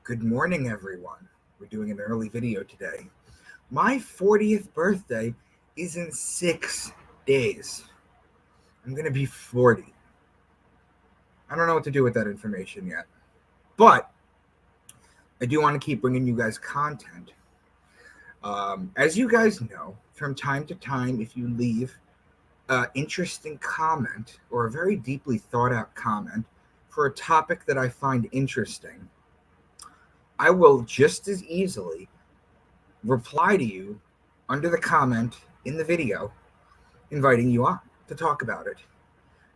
Good morning, everyone. We're doing an early video today. My 40th birthday is in 6 days. I'm going to be 40. I don't know what to do with that information yet, but I do want to keep bringing you guys content. As you guys know, from time to time, if you leave an interesting comment or a very deeply thought out comment for a topic that I find interesting, I will just as easily reply to you under the comment in the video, inviting you on to talk about it.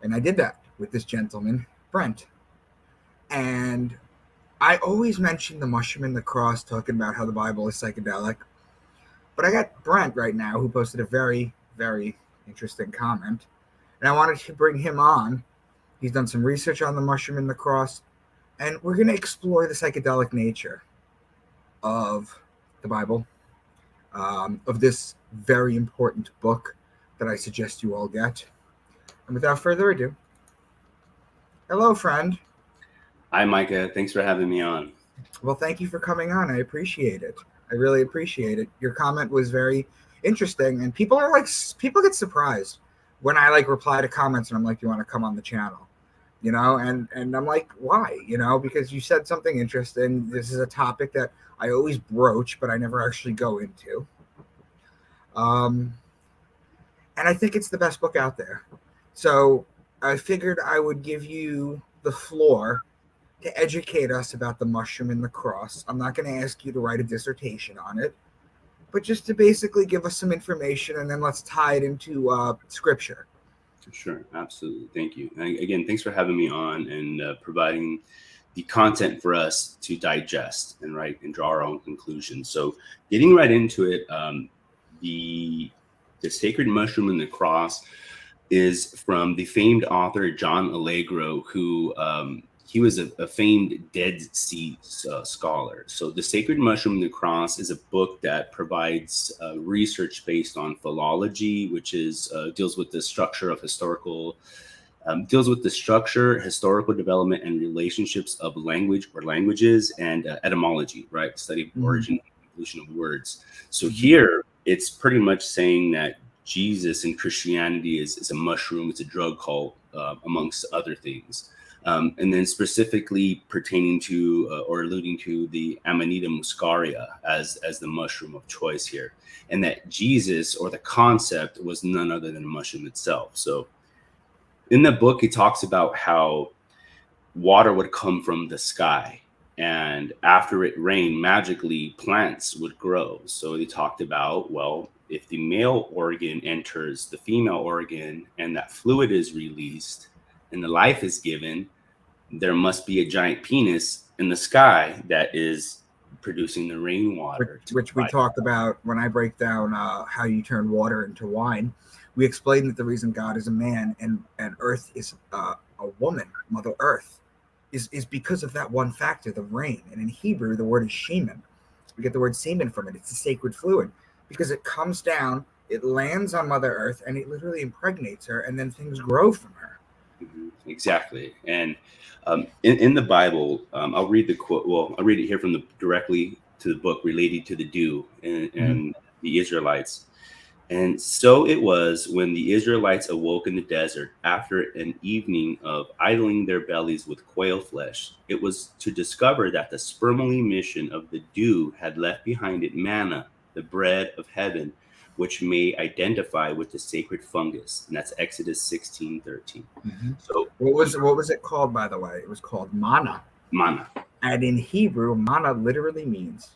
And I did that with this gentleman, Brent. And I always mention the mushroom and the cross, talking about how the Bible is psychedelic. But I got Brent right now who posted a very, very interesting comment. And I wanted to bring him on. He's done some research on the mushroom and the cross. And we're going to explore the psychedelic nature of the Bible, of this very important book that I suggest you all get. And without further ado, hello, friend. Hi, Micah. Thanks for having me on. Well, thank you for coming on. I appreciate it. I really appreciate it. Your comment was very interesting, and people get surprised when I reply to comments and I'm like, "Do you want to come on the channel?" And I'm like, "Why?" Because you said something interesting. This is a topic that I always broach, but I never actually go into. And I think it's the best book out there. So I figured I would give you the floor to educate us about the mushroom and the cross. I'm not going to ask you to write a dissertation on it, but just to basically give us some information, and then let's tie it into scripture. Sure, absolutely. Thank you. And again, thanks for having me on and providing the content for us to digest and draw our own conclusions. So getting right into it, the sacred mushroom and the cross is from the famed author John Allegro, who he was a famed Dead Sea scholar. So the Sacred Mushroom and the Cross is a book that provides research based on philology, which is deals with the structure, historical development, and relationships of language or languages, and etymology, right? Study of origin and evolution of words. So here it's pretty much saying that Jesus in Christianity is a mushroom, it's a drug cult, amongst other things. And then specifically pertaining to or alluding to the Amanita muscaria as the mushroom of choice here, and that Jesus, or the concept, was none other than a mushroom itself. So in the book, he talks about how water would come from the sky, and after it rained, magically plants would grow. So he talked about, well, if the male organ enters the female organ and that fluid is released and the life is given, there must be a giant penis in the sky that is producing the rainwater. Which we talked about when I break down how you turn water into wine. We explained that the reason God is a man and Earth is a woman, Mother Earth, is because of that one factor, the rain. And in Hebrew, the word is shemen. We get the word semen from it. It's a sacred fluid because it comes down, it lands on Mother Earth, and it literally impregnates her, and then things grow from her. Exactly. And in the Bible, I'll read the quote. Well, I'll read it here from directly to the book related to the dew and the Israelites. And so it was when the Israelites awoke in the desert after an evening of idling their bellies with quail flesh. It was to discover that the spermally mission of the dew had left behind it manna, the bread of heaven, which may identify with the sacred fungus. And that's Exodus 16:13. So what was it called, by the way? It was called manna. Manna. And in Hebrew, manna literally means,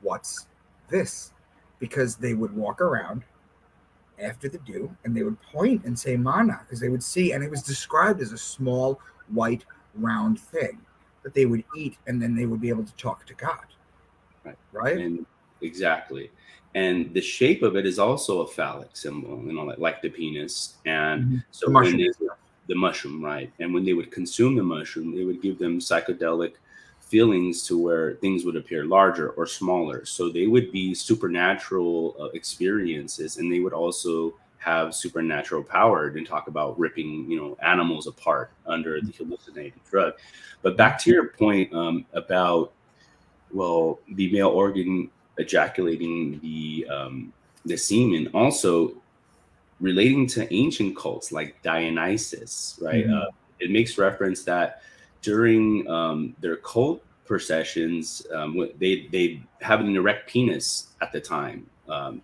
what's this? Because they would walk around after the dew and they would point and say manna, because they would see, and it was described as a small, white, round thing that they would eat, and then they would be able to talk to God. Right? And exactly. And the shape of it is also a phallic symbol, like the penis. And so the mushroom, right? And when they would consume the mushroom, it would give them psychedelic feelings to where things would appear larger or smaller. So they would be supernatural experiences, and they would also have supernatural power and talk about ripping, animals apart under the hallucinating drug. But back to your point about Well, the male organ ejaculating the semen, also relating to ancient cults like Dionysus, right? It makes reference that during their cult processions, they have an erect penis at the time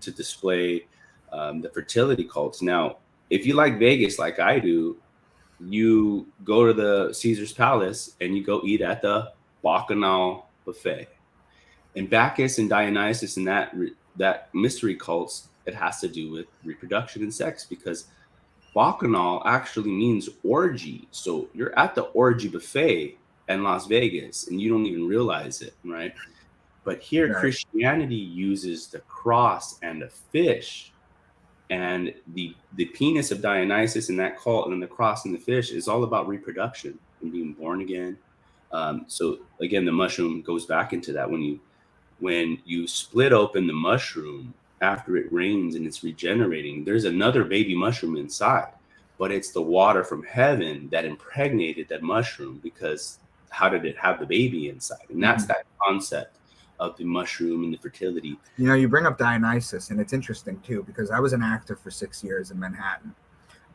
to display the fertility cults. Now, if you like Vegas like I do, you go to the Caesar's Palace and you go eat at the Bacchanal buffet. And Bacchus and Dionysus and that mystery cults, it has to do with reproduction and sex, because Bacchanal actually means orgy. So you're at the orgy buffet in Las Vegas and you don't even realize it, right? But here, Right. Christianity uses the cross and the fish, and the penis of Dionysus and that cult, and then the cross and the fish is all about reproduction and being born again. So again, the mushroom goes back into that. When you split open the mushroom after it rains and it's regenerating, there's another baby mushroom inside, but it's the water from heaven that impregnated that mushroom, because how did it have the baby inside? And that's that concept of the mushroom and the fertility. You know, you bring up Dionysus, and it's interesting too, because I was an actor for 6 years in Manhattan.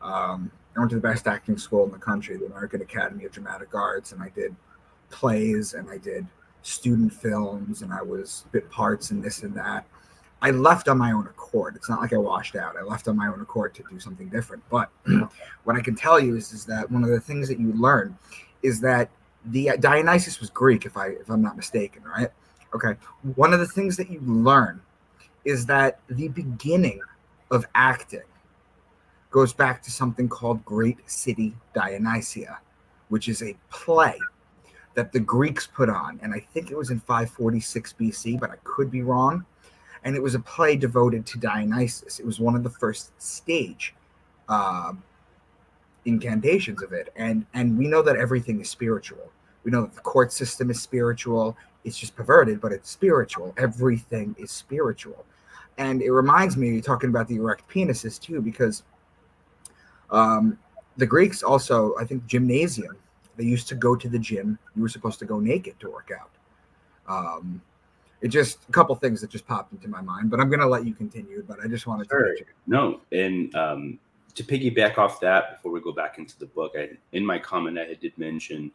I went to the best acting school in the country, the American Academy of Dramatic Arts, and I did plays and I did student films and I was bit parts and this and that. I left on my own accord. It's not like I washed out. I left on my own accord to do something different. But what I can tell you is that one of the things that you learn is that the Dionysus was Greek, if I'm not mistaken, right? Okay. One of the things that you learn is that the beginning of acting goes back to something called Great City Dionysia, which is a play that the Greeks put on. And I think it was in 546 BC, but I could be wrong. And it was a play devoted to Dionysus. It was one of the first stage incantations of it. And we know that everything is spiritual. We know that the court system is spiritual. It's just perverted, but it's spiritual. Everything is spiritual. And it reminds me, you're talking about the erect penises too, because the Greeks also, I think, gymnasium, they used to go to the gym. You were supposed to go naked to work out. It just a couple things that just popped into my mind, but I'm going to let you continue. But I just wanted to mention. No, and to piggyback off that, before we go back into the book, in my comment I did mention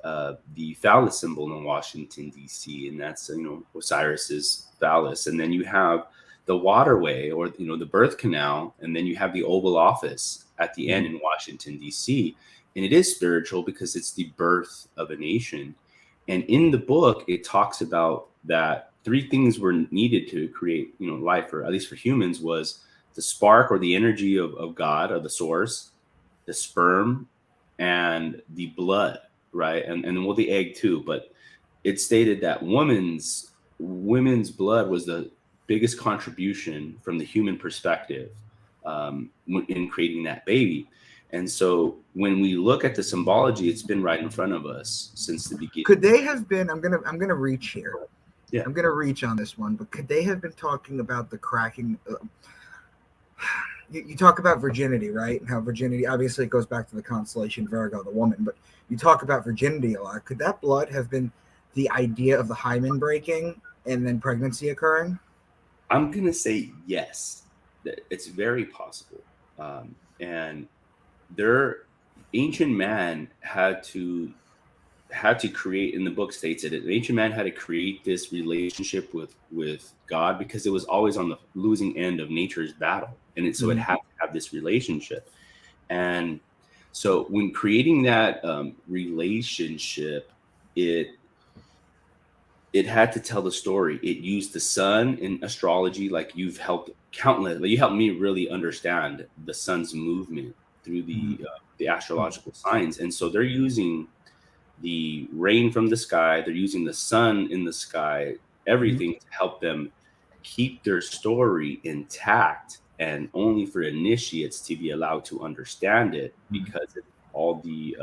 the phallus symbol in Washington D.C., and that's Osiris's phallus, and then you have the waterway, or the birth canal, and then you have the Oval Office at the end in Washington D.C., and it is spiritual because it's the birth of a nation. And in the book, it talks about that 3 things were needed to create, life, or at least for humans, was the spark or the energy of God, or the source, the sperm, and the blood, right? And well, the egg too. But it stated that women's blood was the biggest contribution from the human perspective in creating that baby. And so when we look at the symbology, it's been right in front of us since the beginning. Could they have been? I'm gonna reach here. Yeah. I'm gonna reach on this one, but could they have been talking about the cracking? You talk about virginity, right? And how virginity obviously it goes back to the constellation Virgo, the woman. But you talk about virginity a lot. Could that blood have been the idea of the hymen breaking and then pregnancy occurring? I'm gonna say yes. It's very possible, and ancient man had to create, in the book states it, ancient man had to create this relationship with God, because it was always on the losing end of nature's battle, and so it had to have this relationship. And so when creating that relationship, it had to tell the story. It used the sun in astrology, like you helped me really understand the sun's movement through the astrological signs. And so they're using the rain from the sky, they're using the sun in the sky, everything to help them keep their story intact, and only for initiates to be allowed to understand it, because of all the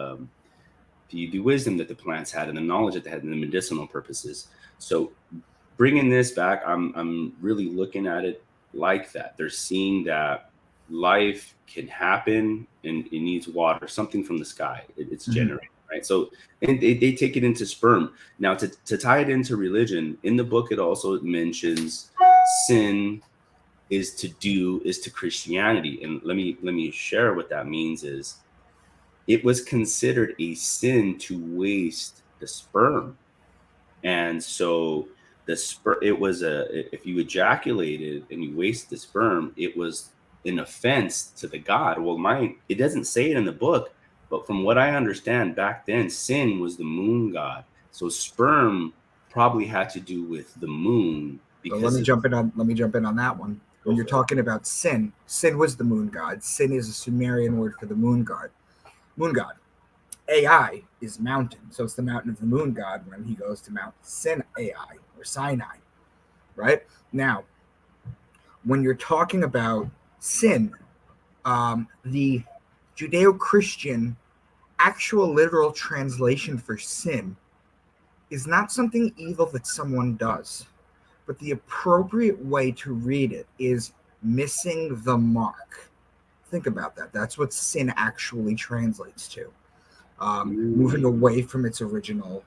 wisdom that the plants had and the knowledge that they had and the medicinal purposes. So bringing this back, I'm really looking at it like that. They're seeing that life can happen and it needs water, something from the sky. It's generated, right? So, and they take it into sperm. Now, to tie it into religion, in the book, it also mentions sin is to Christianity. And let me share what that means is it was considered a sin to waste the sperm. And so the sperm, it was if you ejaculated and you waste the sperm, it was an offense to the God. Well, it doesn't say it in the book, but from what I understand back then, sin was the moon god. So sperm probably had to do with the moon So let because me jump in on that one. When you're go for it. talking about sin, sin was the moon god. Sin is a Sumerian word for the moon god. Moon god. Ai is mountain. So it's the mountain of the moon god when he goes to Mount Sinai or Sinai, right? Now, when you're talking about sin, the Judeo-Christian actual literal translation for sin is not something evil that someone does, but the appropriate way to read it is missing the mark. Think about that. That's what sin actually translates to. Moving away from its original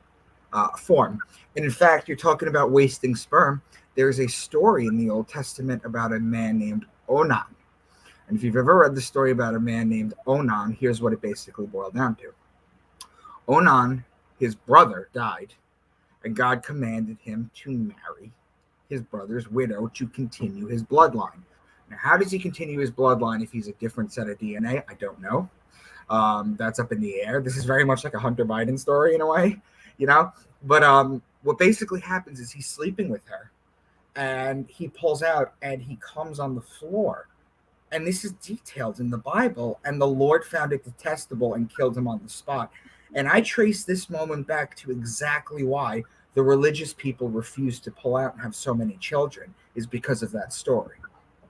form. And in fact, you're talking about wasting sperm. There's a story in the Old Testament about a man named Onan. And if you've ever read the story about a man named Onan, here's what it basically boiled down to. Onan, his brother, died, and God commanded him to marry his brother's widow to continue his bloodline. Now, how does he continue his bloodline if he's a different set of DNA? I don't know. That's up in the air. This is very much like a Hunter Biden story in a way, you know? But what basically happens is he's sleeping with her, and he pulls out and he comes on the floor. And this is detailed in the Bible, and the Lord found it detestable and killed him on the spot. And I trace this moment back to exactly why the religious people refuse to pull out and have so many children, is because of that story.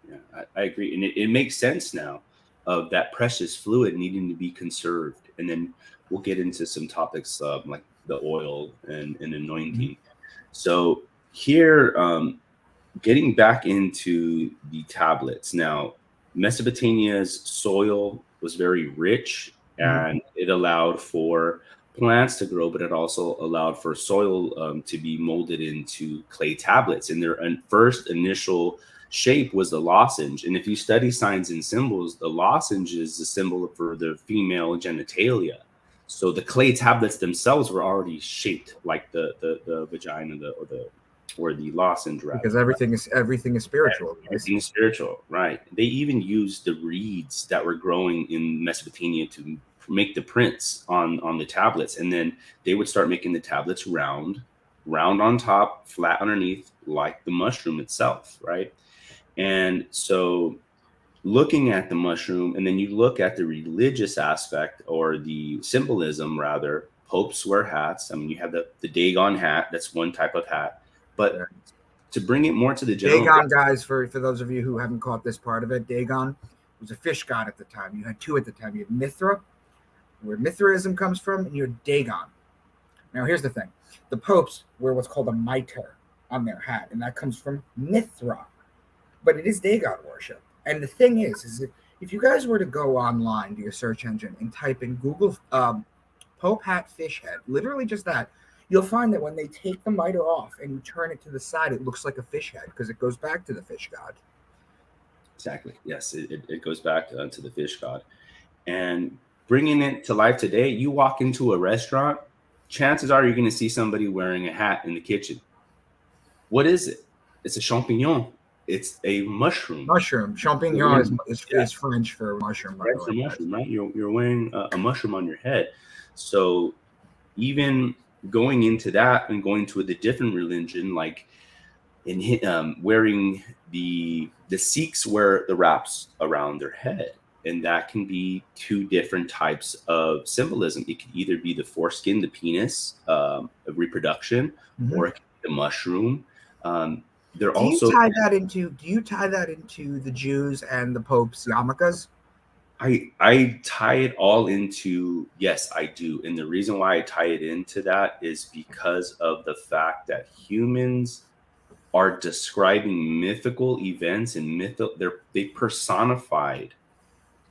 Yeah, I agree. And it makes sense now of that precious fluid needing to be conserved. And then we'll get into some topics like the oil and anointing. Mm-hmm. So here, getting back into the tablets. Now, Mesopotamia's soil was very rich, and it allowed for plants to grow, but it also allowed for soil to be molded into clay tablets. And their first initial shape was the lozenge. And if you study signs and symbols, the lozenge is the symbol for the female genitalia. So the clay tablets themselves were already shaped like the vagina or the lozenge, rather. Because everything is spiritual. Everything is spiritual, right? They even used the reeds that were growing in Mesopotamia to make the prints on the tablets, and then they would start making the tablets round on top, flat underneath, like the mushroom itself, right? And so looking at the mushroom, and then you look at the religious aspect or the symbolism, rather, popes wear hats. I mean, you have the Dagon hat, that's one type of hat. But to bring it more to the general... Dagon, guys, for those of you who haven't caught this part of it, Dagon was a fish god at the time. You had two at the time. You had Mithra, where Mithraism comes from, and you had Dagon. Now, here's the thing. The popes wear what's called a mitre on their hat, and that comes from Mithra. But it is Dagon worship. And the thing is if you guys were to go online to your search engine and type in Google Pope hat fish head, literally just that, you'll find that when they take the mitre off and you turn it to the side, it looks like a fish head because it goes back to the fish god. Exactly. Yes, it goes back to the fish god. And bringing it to life today, you walk into a restaurant, chances are you're going to see somebody wearing a hat in the kitchen. What is it? It's a champignon. It's a mushroom. Champignon is French for mushroom. French for mushroom, right? You're wearing a mushroom on your head. So even going into that and going to the different religion, like in wearing the Sikhs wear the wraps around their head, and that can be two different types of symbolism. It could either be the foreskin, the penis of reproduction, or it could be the mushroom. Do you tie that into the Jews and the Pope's yarmulkes? I tie it all into, yes, I do. And the reason why I tie it into that is because of the fact that humans are describing mythical events and they personified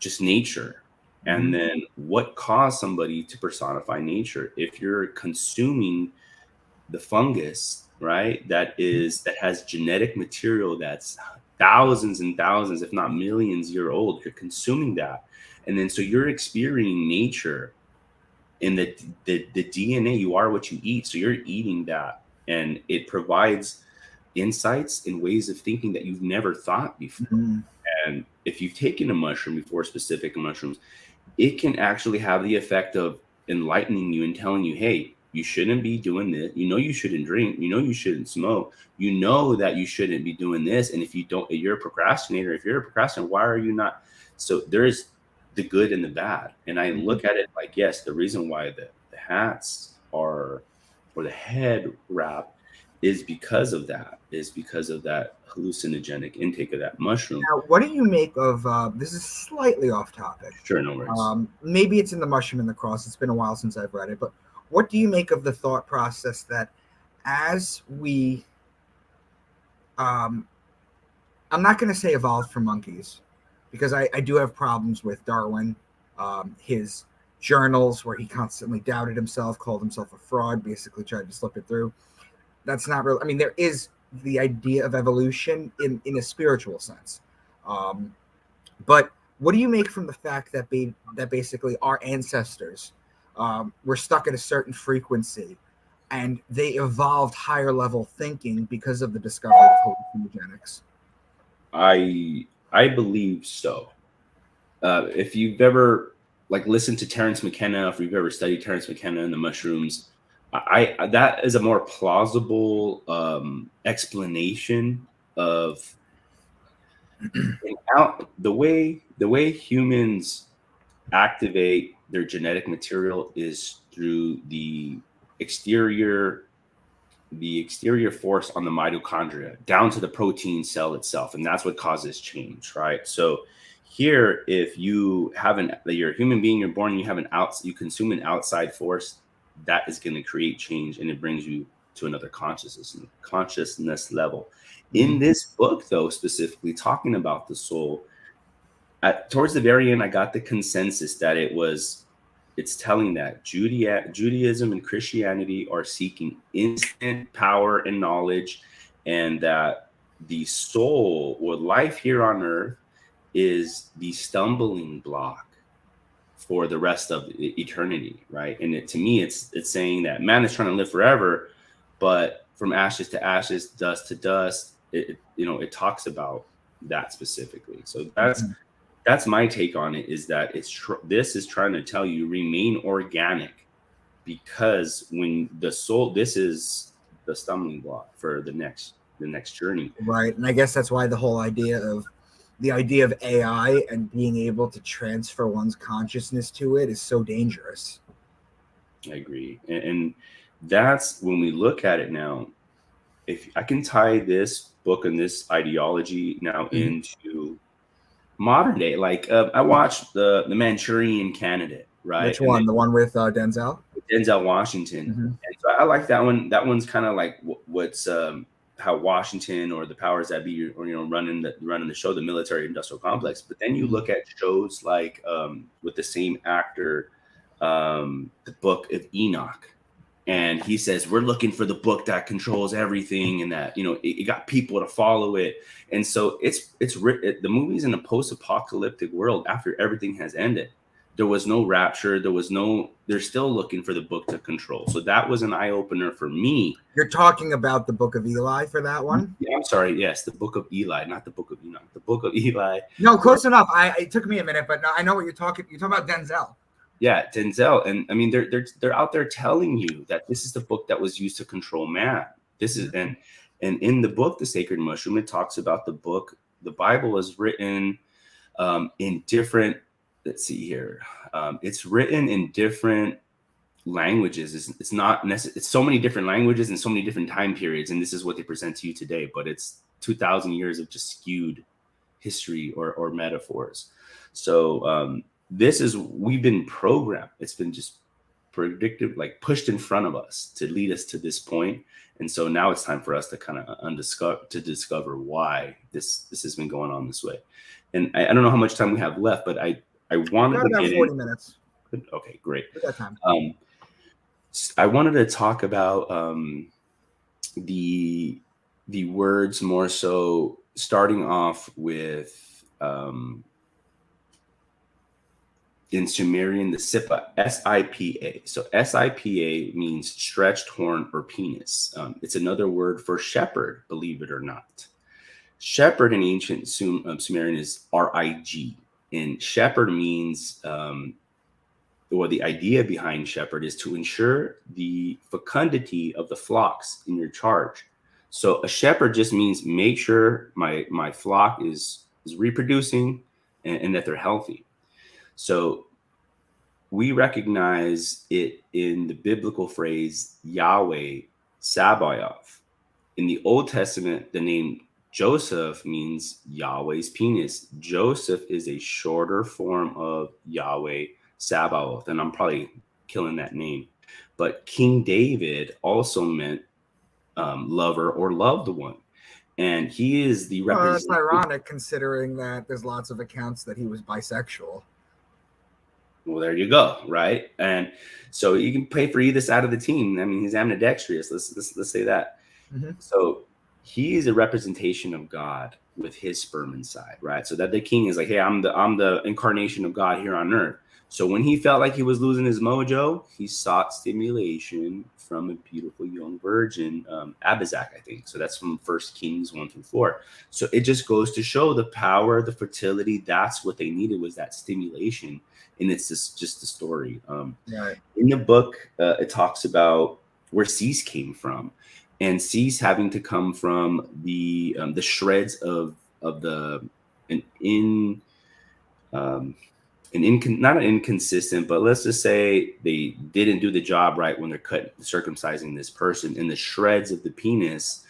just nature. And then what caused somebody to personify nature? If you're consuming the fungus, right, that has genetic material that's thousands and thousands, if not millions year old, you're consuming that. And then so you're experiencing nature in the DNA. You are what you eat. So you're eating that. And it provides insights and ways of thinking that you've never thought before. And if you've taken a mushroom before, specific mushrooms, it can actually have the effect of enlightening you and telling you, hey, you shouldn't be doing this. You know, you shouldn't drink. You know, you shouldn't smoke. You know that you shouldn't be doing this. And if you don't, if you're a procrastinator, why are you not? So there is the good and the bad. And I look at it like, yes, the reason why the hats are, or the head wrap, is because of that hallucinogenic intake of that mushroom. Now, what do you make of this is slightly off topic. Sure, no worries. Maybe it's in The Mushroom and the Cross. It's been a while since I've read it, but what do you make of the thought process that as we I'm not going to say evolved from monkeys, because I do have problems with Darwin, his journals where he constantly doubted himself, called himself a fraud, basically tried to slip it through. That's not real. I mean, there is the idea of evolution in a spiritual sense. But what do you make from the fact that basically our ancestors were stuck at a certain frequency and they evolved higher level thinking because of the discovery of hallucinogenics? I believe so. If you've ever listened to Terence McKenna, if you've ever studied Terence McKenna and the mushrooms, that is a more plausible explanation of the way humans activate their genetic material is through the exterior force on the mitochondria down to the protein cell itself, and that's what causes change, right? So here, if you have you're a human being, you're born, you consume an outside force, that is going to create change, and it brings you to another consciousness level. In this book, though, specifically talking about the soul, towards the very end, I got the consensus that it's telling that Judaism and Christianity are seeking instant power and knowledge, and that the soul, or life here on earth, is the stumbling block for the rest of eternity, right? And to me, it's saying that man is trying to live forever, but from ashes to ashes, dust to dust. It talks about that specifically. So that's my take on it, is that this is trying to tell you remain organic, because when the soul, this is the stumbling block for the next journey. Right. And I guess that's why the whole idea of AI and being able to transfer one's consciousness to it is so dangerous. I agree. And that's when we look at it now. If I can tie this book and this ideology now into modern day, I watched the Manchurian Candidate, right? Which one? The one with Denzel? Denzel Washington. And so I like that one. That one's kind of like what's how Washington or the powers that be, or running the show, the military industrial complex. But then you look at shows like with the same actor, the Book of Enoch, and he says we're looking for the book that controls everything, and that it got people to follow it. And so the movie's in a post-apocalyptic world after everything has ended. There was no rapture. They're still looking for the book to control. So that was an eye opener for me. You're talking about the Book of Eli for that one? Yeah, I'm sorry. Yes, the Book of Eli, not the Book of Enoch. The Book of Eli. No, close enough. It took me a minute, but no, I know what you're talking. You're talking about Denzel. Yeah, Denzel, and I mean they're out there telling you that this is the book that was used to control man. This is and in the book, The Sacred Mushroom, it talks about the book. The Bible is written in different. Let's see here. It's written in different languages. It's not necessarily. It's so many different languages and so many different time periods, and this is what they present to you today. But it's 2,000 years of just skewed history or metaphors. So we've been programmed. It's been just predicted, pushed in front of us to lead us to this point. And so now it's time for us to kind of discover why this has been going on this way. And I don't know how much time we have left, but I wanted Got to about get 40 in. minutes. Okay, great. We got time. I wanted to talk about the words more so, starting off with in Sumerian, the Sipa, S-I-P-A. So S-I-P-A means stretched horn or penis. It's another word for shepherd, believe it or not. Shepherd in ancient Sumerian is R-I-G. And shepherd means, well, the idea behind shepherd is to ensure the fecundity of the flocks in your charge. So a shepherd just means make sure my flock is reproducing, and that they're healthy. So we recognize it in the biblical phrase Yahweh Sabaoth. In the Old Testament, the name Joseph means Yahweh's penis. Joseph is a shorter form of Yahweh Sabaoth, and I'm probably killing that name. But King David also meant lover or loved one. And he is the Well, that's representation. ironic considering that there's lots of accounts that he was bisexual. Well, there you go, right? And so you can play for either side of the team. I mean, he's ambidextrous. Let's say that. Mm-hmm. So he is a representation of God with his sperm inside, right? So that the king is like, hey, I'm the incarnation of God here on earth. So when he felt like he was losing his mojo, he sought stimulation from a beautiful young virgin, Abizak, I think. So that's from 1 Kings 1-4. So it just goes to show the power, the fertility. That's what they needed, was that stimulation. And it's just the story. Right. In the book, it talks about where Cease came from, and Cease having to come from the shreds of not an inconsistent, but let's just say they didn't do the job right when they're circumcising this person. In the shreds of the penis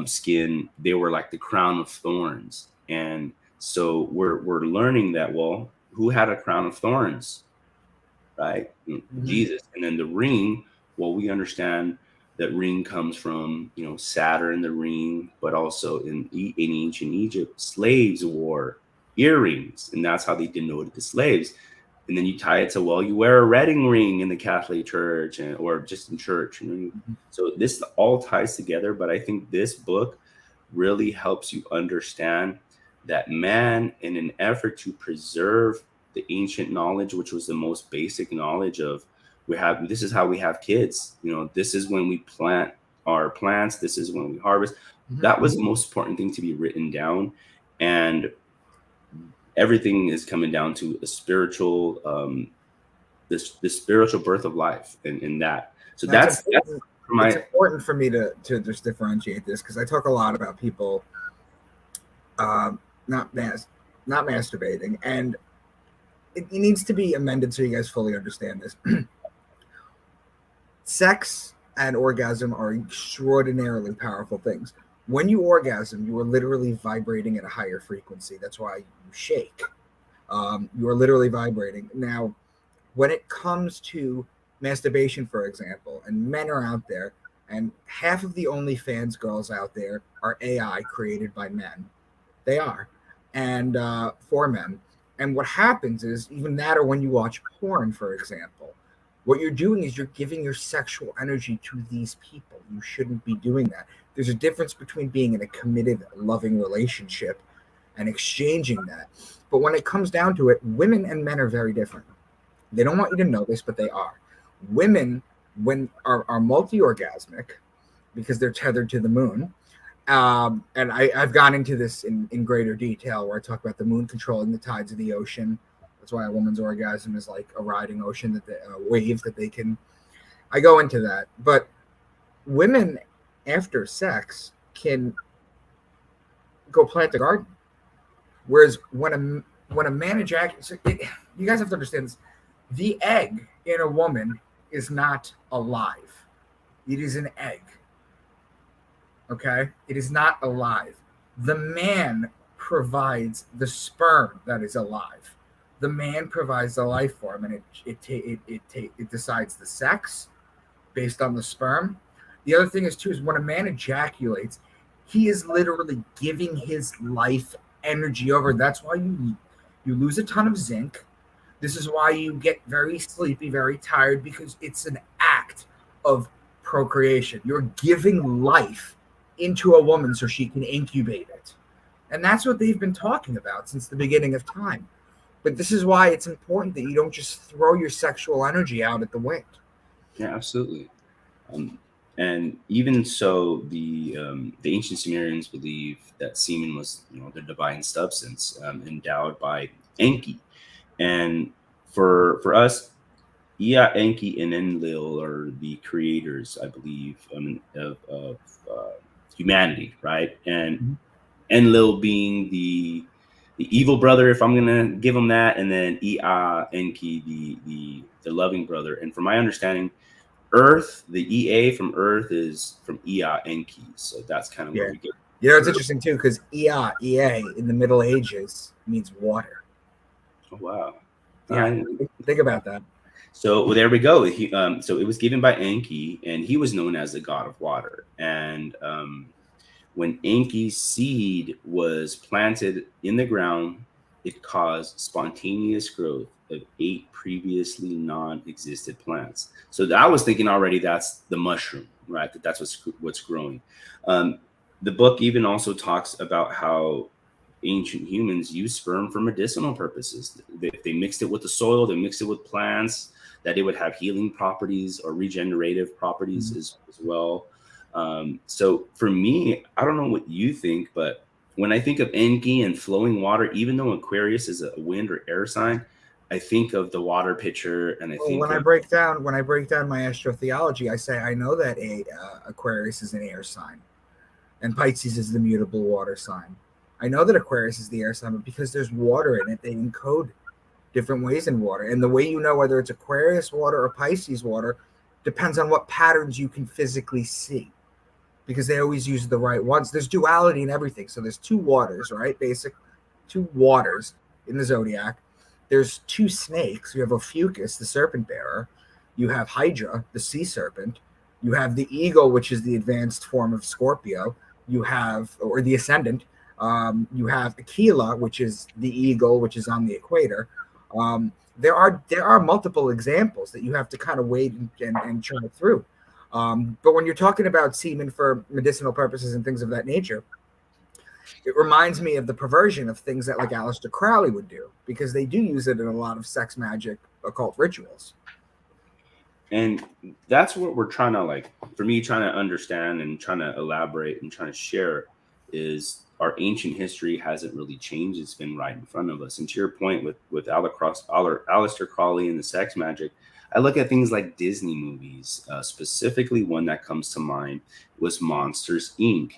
skin, they were like the crown of thorns. And so we're learning that, well, who had a crown of thorns, right? Mm-hmm. Jesus. And then the ring, well, we understand that ring comes from, Saturn, the ring, but also in ancient Egypt, slaves wore earrings, and that's how they denoted the slaves. And then you tie it to, well, you wear a wedding ring in the Catholic Church, or just in church. Mm-hmm. So this all ties together. But I think this book really helps you understand that man, in an effort to preserve the ancient knowledge, which was the most basic knowledge of, this is how we have kids. This is when we plant our plants. This is when we harvest. Mm-hmm. That was the most important thing to be written down. And everything is coming down to a spiritual, the spiritual birth of life, and that. So that's it's important for me to just differentiate this, because I talk a lot about people not masturbating, and it needs to be amended so you guys fully understand this. Sex and orgasm are extraordinarily powerful things. When you orgasm, you are literally vibrating at a higher frequency. That's why you shake. You are literally vibrating. Now, when it comes to masturbation, for example, and men are out there, and half of the OnlyFans girls out there are AI created by men. They are. And for men. And what happens is, even that, or when you watch porn, for example, what you're doing is you're giving your sexual energy to these people. You shouldn't be doing that. There's a difference between being in a committed, loving relationship and exchanging that. But when it comes down to it, women and men are very different. They don't want you to know this, but they are. Women, are multi-orgasmic because they're tethered to the moon. And I've gone into this in greater detail, where I talk about the moon controlling the tides of the ocean. That's why a woman's orgasm is like a riding ocean, waves that they can. I go into that, but women after sex can go plant a garden, whereas when a man ejaculates, you guys have to understand this: the egg in a woman is not alive; it is an egg. Okay, it is not alive. The man provides the sperm that is alive. The man provides the life form, and it decides the sex based on the sperm. The other thing is when a man ejaculates, he is literally giving his life energy over. That's why you lose a ton of zinc. This is why you get very sleepy, very tired, because it's an act of procreation. You're giving life into a woman so she can incubate it. And that's what they've been talking about since the beginning of time. But this is why it's important that you don't just throw your sexual energy out at the wind. Yeah, absolutely. Um, and even so, the ancient Sumerians believe that semen was, the divine substance endowed by Enki. And for us, Ea, Enki, and Enlil are the creators, I believe, of humanity, right? And Mhm. Enlil being the evil brother, if I'm gonna give him that, and then Ea, Enki, the loving brother. And from my understanding, Earth, the EA from Earth is from Ea, Enki. So that's kind of where Yeah. we get. It's interesting too, because EA in the Middle Ages means water. Oh, wow. Yeah. Think about that. So well, there we go. So it was given by Enki, and he was known as the god of water. And when Enki's seed was planted in the ground, it caused spontaneous growth of 8 previously non-existent plants. So I was thinking already that's the mushroom, right? That's what's growing. Um, the book even also talks about how ancient humans used sperm for medicinal purposes. They mixed it with the soil, they mixed it with plants, that it would have healing properties or regenerative properties as well. So for me, I don't know what you think, but when I think of Enki and flowing water, even though Aquarius is a wind or air sign, I think of the water pitcher, and I Well, think of when I break down my astrotheology, I say I know that Aquarius is an air sign, and Pisces is the mutable water sign. I know that Aquarius is the air sign, but because there's water in it, they encode different ways in water. And the way you know whether it's Aquarius water or Pisces water depends on what patterns you can physically see, because they always use the right ones. There's duality in everything. So there's two waters, right? Two waters in the zodiac. There's two snakes. You have Ophiuchus, the serpent bearer. You have Hydra, the sea serpent. You have the eagle, which is the advanced form of Scorpio. You have, or the ascendant. You have Aquila, which is the eagle, which is on the equator. There are multiple examples that you have to kind of wait and try through. But when you're talking about semen for medicinal purposes and things of that nature, it reminds me of the perversion of things that like Aleister Crowley would do, because they do use it in a lot of sex magic occult rituals. and that's what we're trying to like for me trying to understand and trying to elaborate and trying to share is our ancient history hasn't really changed. It's been right in front of us. And to your point with Aleister Crowley and the sex magic, I look at things like Disney movies, specifically one that comes to mind was Monsters Inc.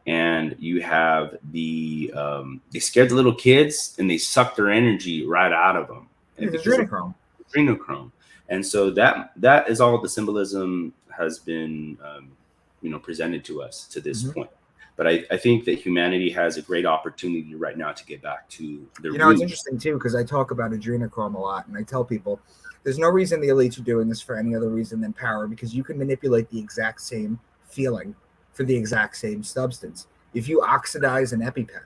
And you have they scared the little kids and they suck their energy right out of them, and It's because of adrenochrome. adrenochrome. And so that is all the symbolism has been presented to us to this Mm-hmm. point. But I think that humanity has a great opportunity right now to get back to the It's root. interesting too, because I talk about adrenochrome a lot, and I tell people there's no reason the elites are doing this for any other reason than power, because you can manipulate the exact same feeling for the exact same substance. If you oxidize an EpiPen,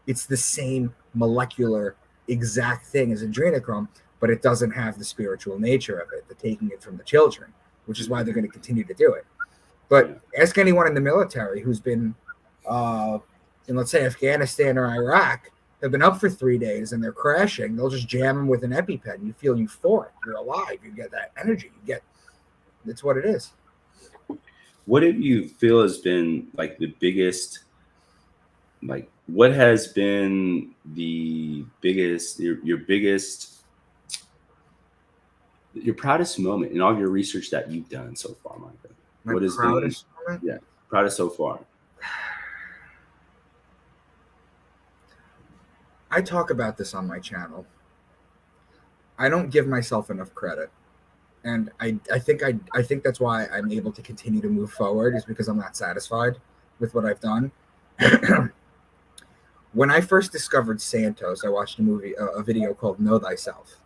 it's the same molecular exact thing as adrenochrome, but it doesn't have the spiritual nature of it, the taking it from the children, which is why they're going to continue to do it. But ask anyone in the military who's been in, let's say, Afghanistan or Iraq, have been up for 3 days and they're crashing, they'll just jam them with an EpiPen. You feel euphoric. You're alive. You get that energy. It's what it is. What do you feel has been like the biggest, like what has been the biggest, your biggest, your proudest moment in all your research that you've done so far, Micah? My What has been, proudest moment? yeah, proudest so far? I talk about this on my channel. I don't give myself enough credit. And I think that's why I'm able to continue to move forward, is because I'm not satisfied with what I've done. When I first discovered Santos, I watched a video called Know Thyself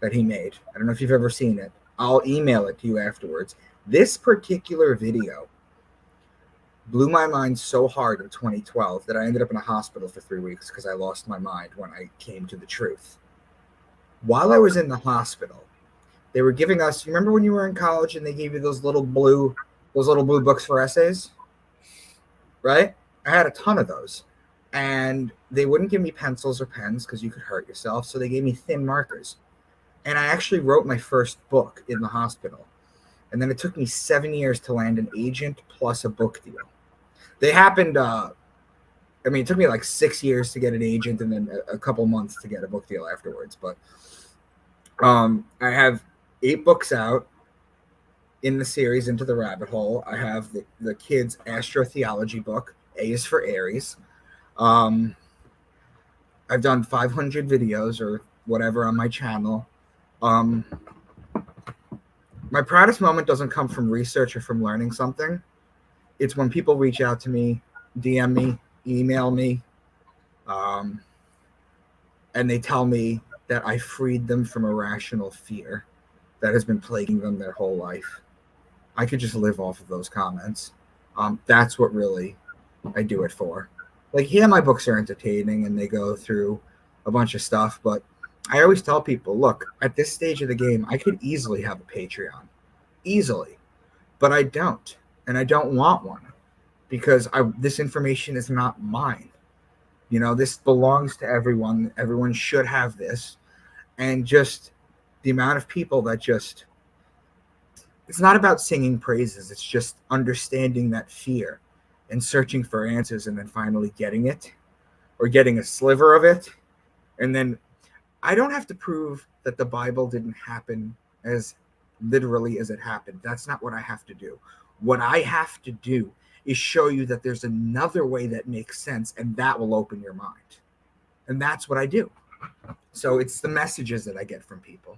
that he made. I don't know if you've ever seen it. I'll email it to you afterwards. This particular video blew my mind so hard in 2012 that I ended up in a hospital for 3 weeks because I lost my mind when I came to the truth. While I was in the hospital, they were giving us, you remember when you were in college and they gave you those little blue books for essays, right? I had a ton of those. And they wouldn't give me pencils or pens because you could hurt yourself. So they gave me thin markers. And I actually wrote my first book in the hospital. And then it took me 7 years to land an agent plus a book deal. They happened, it took me like 6 years to get an agent and then a couple months to get a book deal afterwards. But I have 8 books out in the series Into the Rabbit Hole. I have the kids' astrotheology book. A is for Aries. I've done 500 videos or whatever on my channel. My proudest moment doesn't come from research or from learning something. It's when people reach out to me, DM me, email me, and they tell me that I freed them from irrational fear that has been plaguing them their whole life. I could just live off of those comments. That's what really I do it for. Like, yeah, my books are entertaining and they go through a bunch of stuff, but I always tell people, look, at this stage of the game, I could easily have a Patreon. Easily. But I don't. And I don't want one because this information is not mine. You know, this belongs to everyone. Everyone should have this. And just the amount of people that just, it's not about singing praises. It's just understanding that fear and searching for answers and then finally getting it or getting a sliver of it. And then I don't have to prove that the Bible didn't happen as literally as it happened. That's not what I have to do. What I have to do is show you that there's another way that makes sense, and that will open your mind. And that's what I do. So it's the messages that I get from people.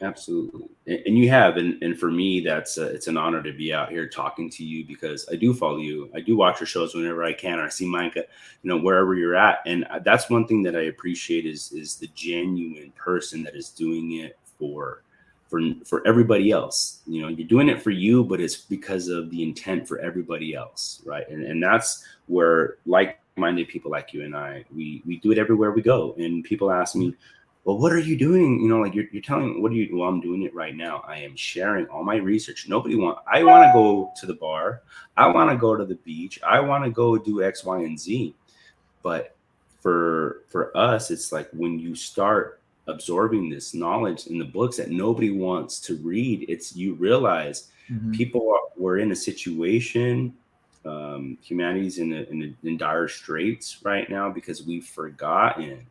Absolutely. And you have, and for me, that's it's an honor to be out here talking to you because I do follow you. I do watch your shows whenever I can, or I see Micah, wherever you're at. And that's one thing that I appreciate is the genuine person that is doing it for everybody else. You're doing it for you, but it's because of the intent for everybody else. Right. And that's where like-minded people like you and I, we do it everywhere we go. And people ask me, well, what are you doing? You're telling me, what are you? Well, I'm doing it right now. I am sharing all my research. I want to go to the bar. I want to go to the beach. I want to go do X, Y, and Z. But for us, it's like when you start absorbing this knowledge in the books that nobody wants to read, you realize people were in a situation. Humanity's in dire straits right now because we've forgotten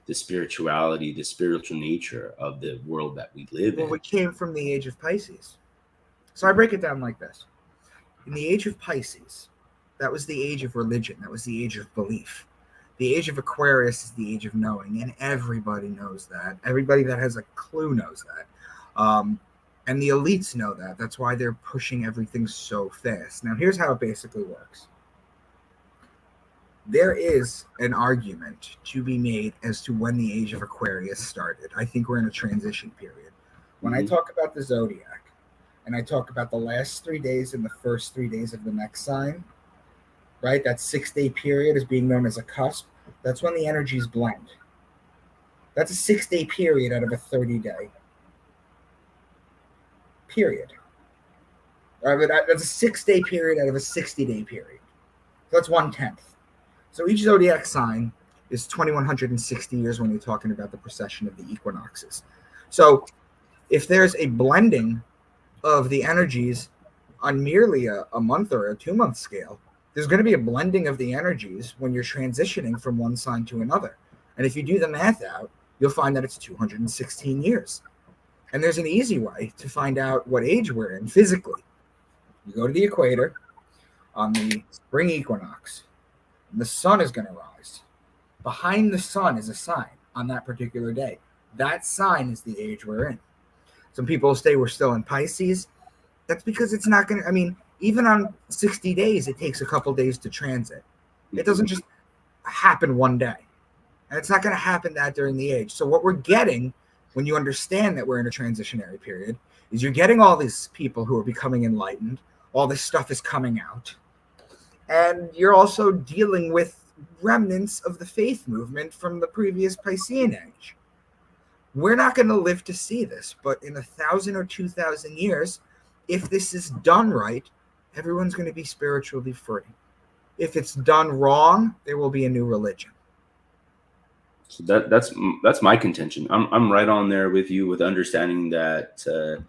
the spirituality, the spiritual nature of the world that we live in. Well, we came from the age of Pisces. So I break it down like this. In the age of Pisces, that was the age of religion. That was the age of belief. The age of Aquarius is the age of knowing, and everybody knows that. Everybody that has a clue knows that. And the elites know that. That's why they're pushing everything so fast. Now, here's how it basically works. There is an argument to be made as to when the age of Aquarius started. I think we're in a transition period. When I talk about the zodiac and I talk about the last 3 days and the first 3 days of the next sign, right? That 6-day period is being known as a cusp. That's when the energies blend. That's a 6-day period out of a 30-day period. That's a 6-day period out of a 60-day period. So that's 1/10. So each zodiac sign is 2160 years when you're talking about the precession of the equinoxes. So if there's a blending of the energies on merely a month or a 2-month scale, there's going to be a blending of the energies when you're transitioning from one sign to another. And if you do the math out, you'll find that it's 216 years. And there's an easy way to find out what age we're in physically. You go to the equator on the spring equinox. The sun is going to rise. Behind the sun is a sign on that particular day. That sign is the age we're in. Some people say we're still in Pisces. That's because it's not going to, even on 60 days, it takes a couple days to transit. It doesn't just happen one day. And it's not going to happen that during the age. So what we're getting when you understand that we're in a transitionary period is you're getting all these people who are becoming enlightened. All this stuff is coming out. And you're also dealing with remnants of the faith movement from the previous Piscean age. We're not going to live to see this, but in 1,000 or 2,000 years, if this is done right, everyone's going to be spiritually free. If it's done wrong, there will be a new religion. So that's my contention. I'm right on there with you with understanding that the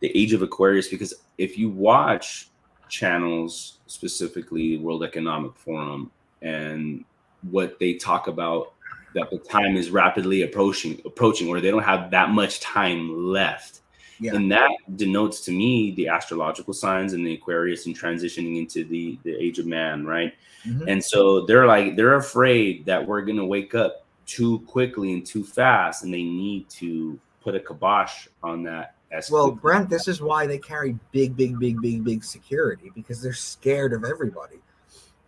age of Aquarius, because if you watch channels, specifically World Economic Forum, and what they talk about, that the time is rapidly approaching, or they don't have that much time left. Yeah. And that denotes to me the astrological signs and the Aquarius and transitioning into the age of man, right? Mm-hmm. And so they're afraid that we're going to wake up too quickly and too fast, and they need to put a kibosh on that. Well, Brent, this is why they carry big security, because they're scared of everybody.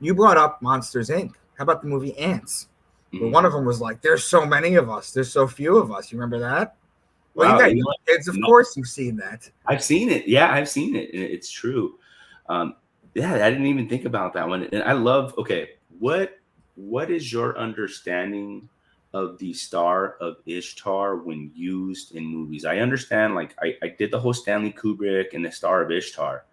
You brought up Monsters, Inc. How about the movie Ants? Where one of them was like, there's so many of us. There's so few of us. You remember that? Well, wow, you got kids. Of course you've seen that. I've seen it. Yeah, I've seen it. It's true. Yeah, I didn't even think about that one. And I love, okay, what is your understanding of the Star of Ishtar when used in movies? I understand, like, I did the whole Stanley Kubrick and the Star of Ishtar.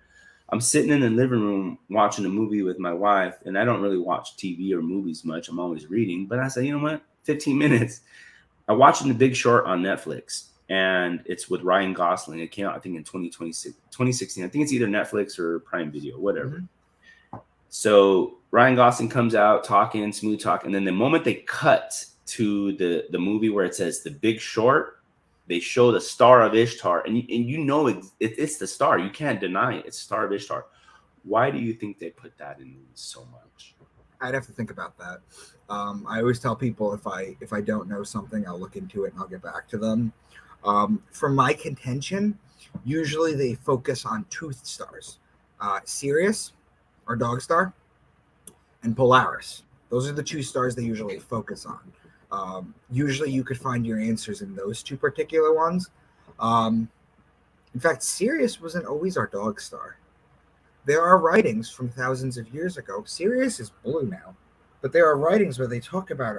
I'm sitting in the living room watching a movie with my wife, and I don't really watch TV or movies much. I'm always reading. But I said, you know what? 15 minutes. I watched The Big Short on Netflix, and it's with Ryan Gosling. It came out, I think, in 2016. I think it's either Netflix or Prime Video, whatever. Mm-hmm. So Ryan Gosling comes out talking, smooth talk, and then the moment they cut to the movie where it says The Big Short, they show the Star of Ishtar, and you know it's the star. You can't deny it. It's Star of Ishtar. Why do you think they put that in movies so much? I'd have to think about that. I always tell people if I don't know something, I'll look into it and I'll get back to them. From my contention, usually they focus on two stars, Sirius, or Dog Star, and Polaris. Those are the two stars they usually focus on. Usually you could find your answers in those two particular ones. In fact, Sirius wasn't always our dog star. There are writings from thousands of years ago. Sirius is blue now, but there are writings where they talk about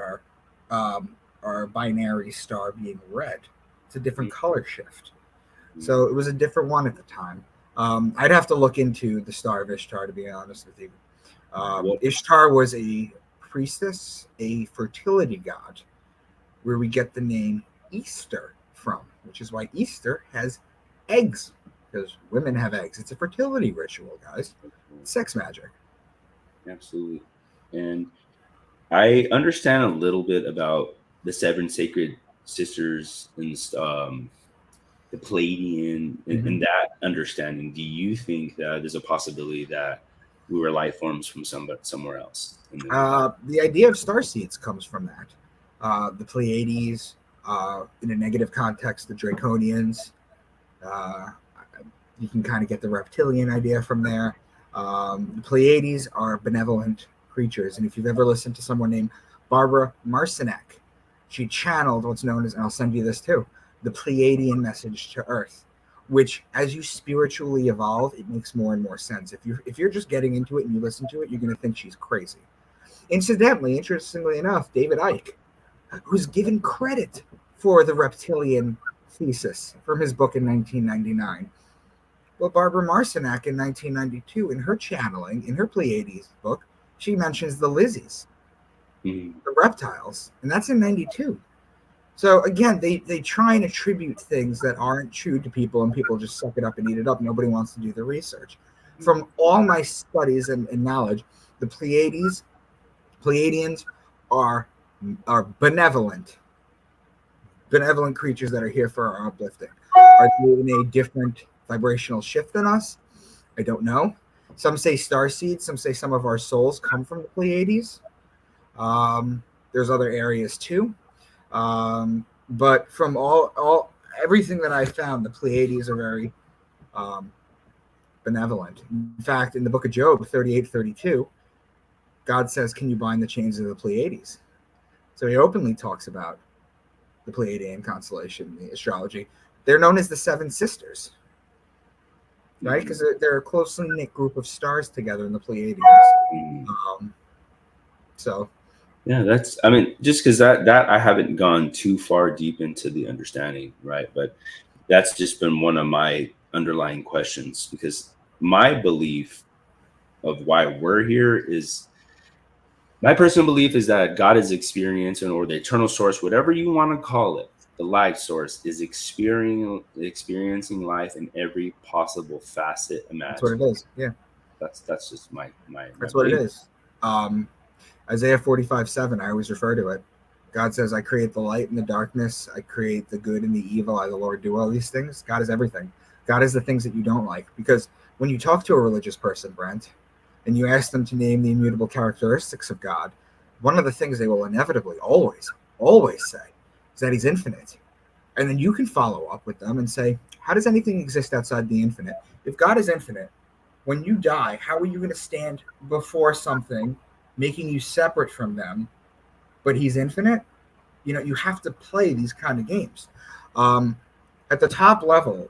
our binary star being red. It's a different color shift. So it was a different one at the time. I'd have to look into the Star of Ishtar, to be honest with you. Ishtar was a priestess, a fertility god, where we get the name Easter from, which is why Easter has eggs, because women have eggs. It's a fertility ritual, guys. It's sex magic. Absolutely. And I understand a little bit about the seven sacred sisters and the Pleiadian and that understanding. Do you think that there's a possibility that we were life forms from somewhere else? The idea of starseeds comes from that. The Pleiades, in a negative context, the Draconians. You can kind of get the reptilian idea from there. The Pleiades are benevolent creatures, and if you've ever listened to someone named Barbara Marcinek, she channeled what's known as, and I'll send you this too, the Pleiadian message to Earth, which, as you spiritually evolve, it makes more and more sense. If you're just getting into it and you listen to it, you're going to think she's crazy. Incidentally, interestingly enough, David Icke, who's given credit for the reptilian thesis from his book in 1999. Well, Barbara Marcinek in 1992, in her channeling, in her Pleiades book, she mentions the Lizzies, the reptiles, and that's in 92. So again, they try and attribute things that aren't true to people, and people just suck it up and eat it up. Nobody wants to do the research. From all my studies and knowledge, the Pleiadians are benevolent creatures that are here for our uplifting. Are they in a different vibrational shift than us? I don't know. Some say starseeds. Some say some of our souls come from the Pleiades. There's other areas too. But from everything that I found, the Pleiades are very benevolent. In fact, in the book of Job 38:32, God says, "Can you bind the chains of the Pleiades?" So he openly talks about the Pleiadian constellation, the astrology. They're known as the Seven Sisters, right? Because they're a closely knit group of stars together in the Pleiades. So Yeah, that's, I mean, just because that I haven't gone too far deep into the understanding, right? But that's just been one of my underlying questions, because my belief of why we're here is, my personal belief is that God is experiencing, or the eternal source, whatever you want to call it, the life source is experiencing life in every possible facet That's what it imaginable. is. Yeah, That's just my that's what it belief. is. Um, Isaiah 45:7, I always refer to it. God says, I create the light and the darkness. I create the good and the evil. I, the Lord, do all these things. God is everything. God is the things that you don't like. Because when you talk to a religious person, Brent, and you ask them to name the immutable characteristics of God, one of the things they will inevitably always say is that he's infinite. And then you can follow up with them and say, how does anything exist outside the infinite? If God is infinite, when you die, how are you going to stand before something making you separate from them, but he's infinite? You know, you have to play these kind of games. Um, at the top level,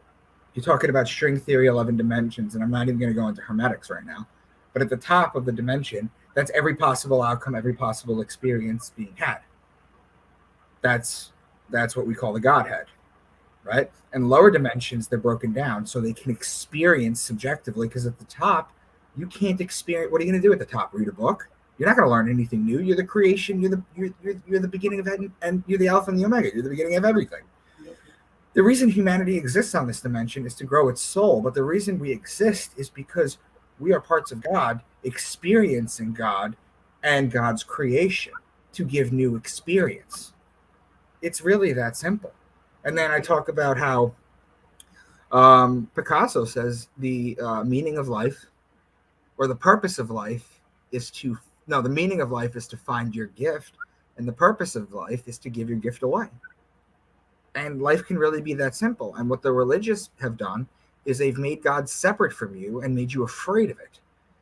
you're talking about string theory, 11 dimensions, and I'm not even going to go into hermetics right now. But at the top of the dimension, that's every possible outcome, every possible experience being had. That's that's what we call the Godhead, right? And lower dimensions, they're broken down so they can experience subjectively. Because at the top, you can't experience. What are you going to do at the top? Read a book? You're not going to learn anything new. You're the creation. You're the beginning of it, and you're the alpha and the omega. You're the beginning of everything. The reason humanity exists on this dimension is to grow its soul, but the reason we exist is because we are parts of God, experiencing God and God's creation to give new experience. It's really that simple. And then I talk about how Picasso says the meaning of life, or the purpose of life, is to no, the meaning of life is to find your gift, and the purpose of life is to give your gift away. And life can really be that simple. And what the religious have done is they've made God separate from you and made you afraid of it,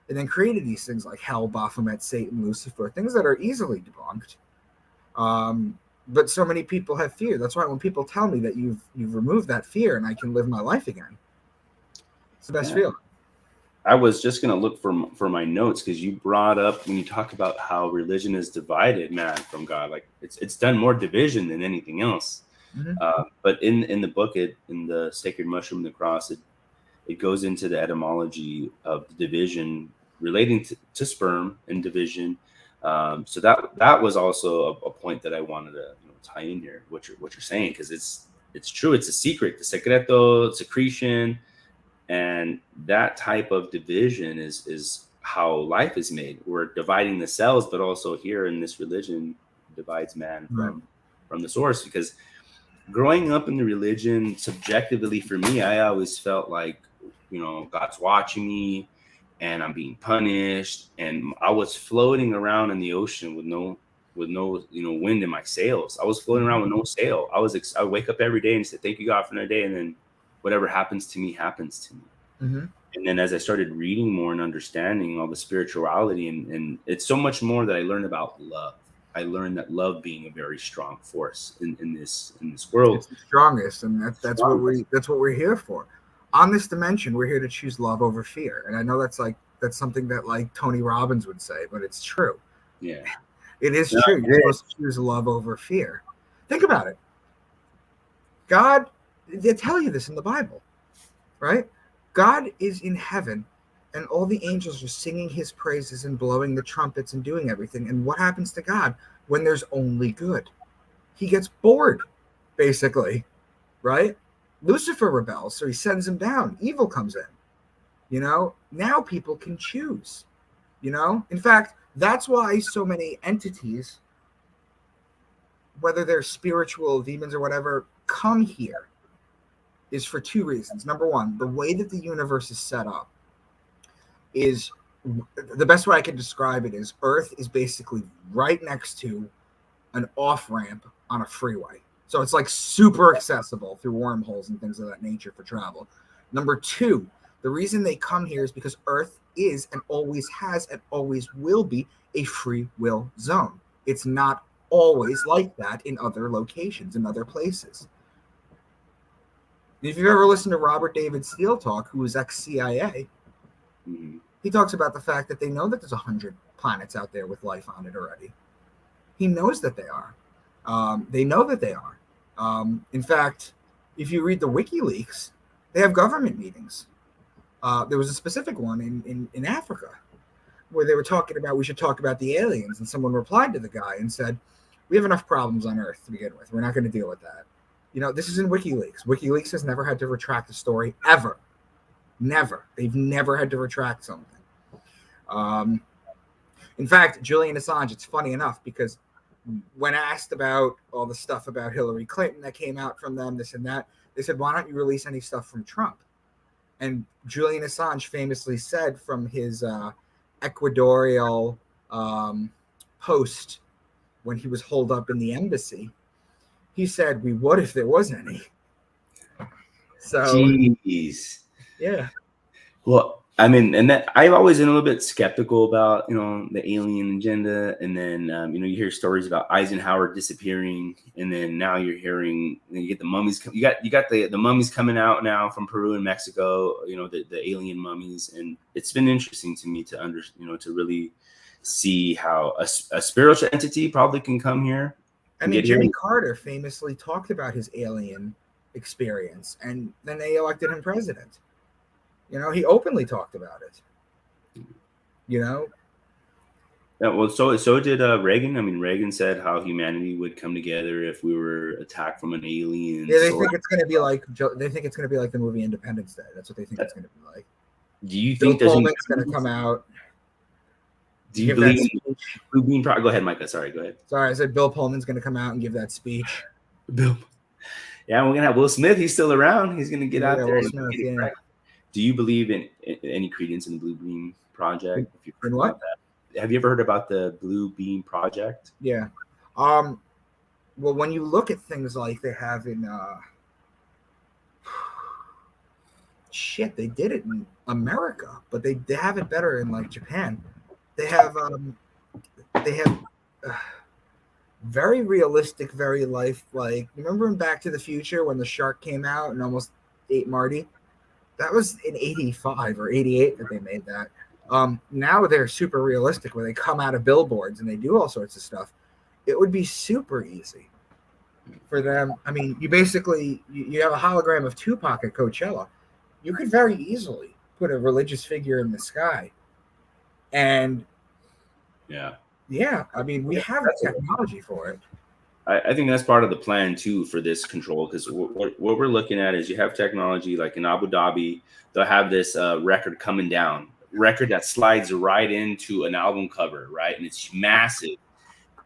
and then created these things like hell, Baphomet, Satan, Lucifer, things that are easily debunked. Um, but so many people have fear. That's why when people tell me that you've removed that fear and I can live my life again, it's the best Yeah. feeling. I was just gonna look for my notes, because you brought up, when you talk about how religion is divided, man, from God. Like, it's done more division than anything else. Mm-hmm. But in the book, in the Sacred Mushroom and the Cross, it goes into the etymology of the division relating to sperm and division. So that was also a point that I wanted to, tie in here. What you're saying, because it's true. It's a secret, the secreto, secretion, and that type of division is how life is made. We're dividing the cells, but also here in this religion divides man Right. from the source. Because growing up in the religion, subjectively for me, I always felt like, God's watching me and I'm being punished. And I was floating around in the ocean with no wind in my sails. I was floating around with no sail. I would wake up every day and say, thank you, God, for another day. And then whatever happens to me happens to me. Mm-hmm. And then as I started reading more and understanding all the spirituality, and it's so much more that I learned about love. I learned that love being a very strong force in this world. It's the strongest, and that's what Strong. we're here for. On this dimension, we're here to choose love over fear. And I know that's something that like Tony Robbins would say, but it's true. Yeah. It is No, true. You're it supposed to choose love over fear. Think about it. God, they tell you this in the Bible, right? God is in heaven, and all the angels are singing his praises and blowing the trumpets and doing everything. And what happens to God when there's only good? He gets bored, basically, right? Lucifer rebels, so he sends him down. Evil comes in. Now people can choose. In fact, that's why so many entities, whether they're spiritual demons or whatever, come here, is for two reasons. Number one, the way that the universe is set up is, the best way I can describe it is, Earth is basically right next to an off ramp on a freeway. So it's like super accessible through wormholes and things of that nature for travel. Number two, the reason they come here is because Earth is and always has and always will be a free will zone. It's not always like that in other locations, in other places. If you've ever listened to Robert David Steele talk, who was ex-CIA, Mhm. he talks about the fact that they know that there's 100 planets out there with life on it already. He knows that they are. They know that they are. In fact, if you read the WikiLeaks, they have government meetings. There was a specific one in Africa where they were talking about we should talk about the aliens, and someone replied to the guy and said, "We have enough problems on Earth to begin with. We're not going to deal with that." You know, this is in WikiLeaks. WikiLeaks has never had to retract a story ever. Never. They've never had to retract something. In fact, Julian Assange, it's funny enough because when asked about all the stuff about Hillary Clinton that came out from them, this and that, they said, why don't you release any stuff from Trump? And Julian Assange famously said from his Ecuadorial post when he was holed up in the embassy, he said, we would if there was any. So, jeez. Yeah. Well, I mean, and that I've always been a little bit skeptical about, the alien agenda. And then, you hear stories about Eisenhower disappearing, and then now you're hearing, you get the mummies. You got the mummies coming out now from Peru and Mexico. The alien mummies, and it's been interesting to me to to really see how a spiritual entity probably can come here. I mean, Jimmy Carter famously talked about his alien experience, and then they elected him president. He openly talked about it. Yeah, well, so did Reagan. I mean, Reagan said how humanity would come together if we were attacked from an alien. Yeah, they think it's going to be like the movie Independence Day. That's what they think it's going to be like. Do you think Bill Pullman's going to come out? Do you believe in Blue Beam Project? Go ahead, Micah. Sorry, go ahead. Sorry, I said Bill Pullman's going to come out and give that speech. Bill. Yeah, we're going to have Will Smith. He's still around. He's going to get out there. Will Smith, yeah. Do you believe in any credence in the Blue Beam Project? If you've heard what? About that? Have you ever heard about the Blue Beam Project? Yeah. Well, when you look at things like they have in they did it in America, but they have it better in like Japan. They have very realistic, very lifelike. Remember in Back to the Future when the shark came out and almost ate Marty? That was in 85 or 88 that they made that. Now they're super realistic where they come out of billboards and they do all sorts of stuff. It would be super easy for them. I mean, you basically, you have a hologram of Tupac at Coachella. You could very easily put a religious figure in the sky. And yeah, I mean, we have the technology for it. I think that's part of the plan too for this control, because what we're looking at is you have technology like in Abu Dhabi, they'll have this record that slides right into an album cover, right? And it's massive.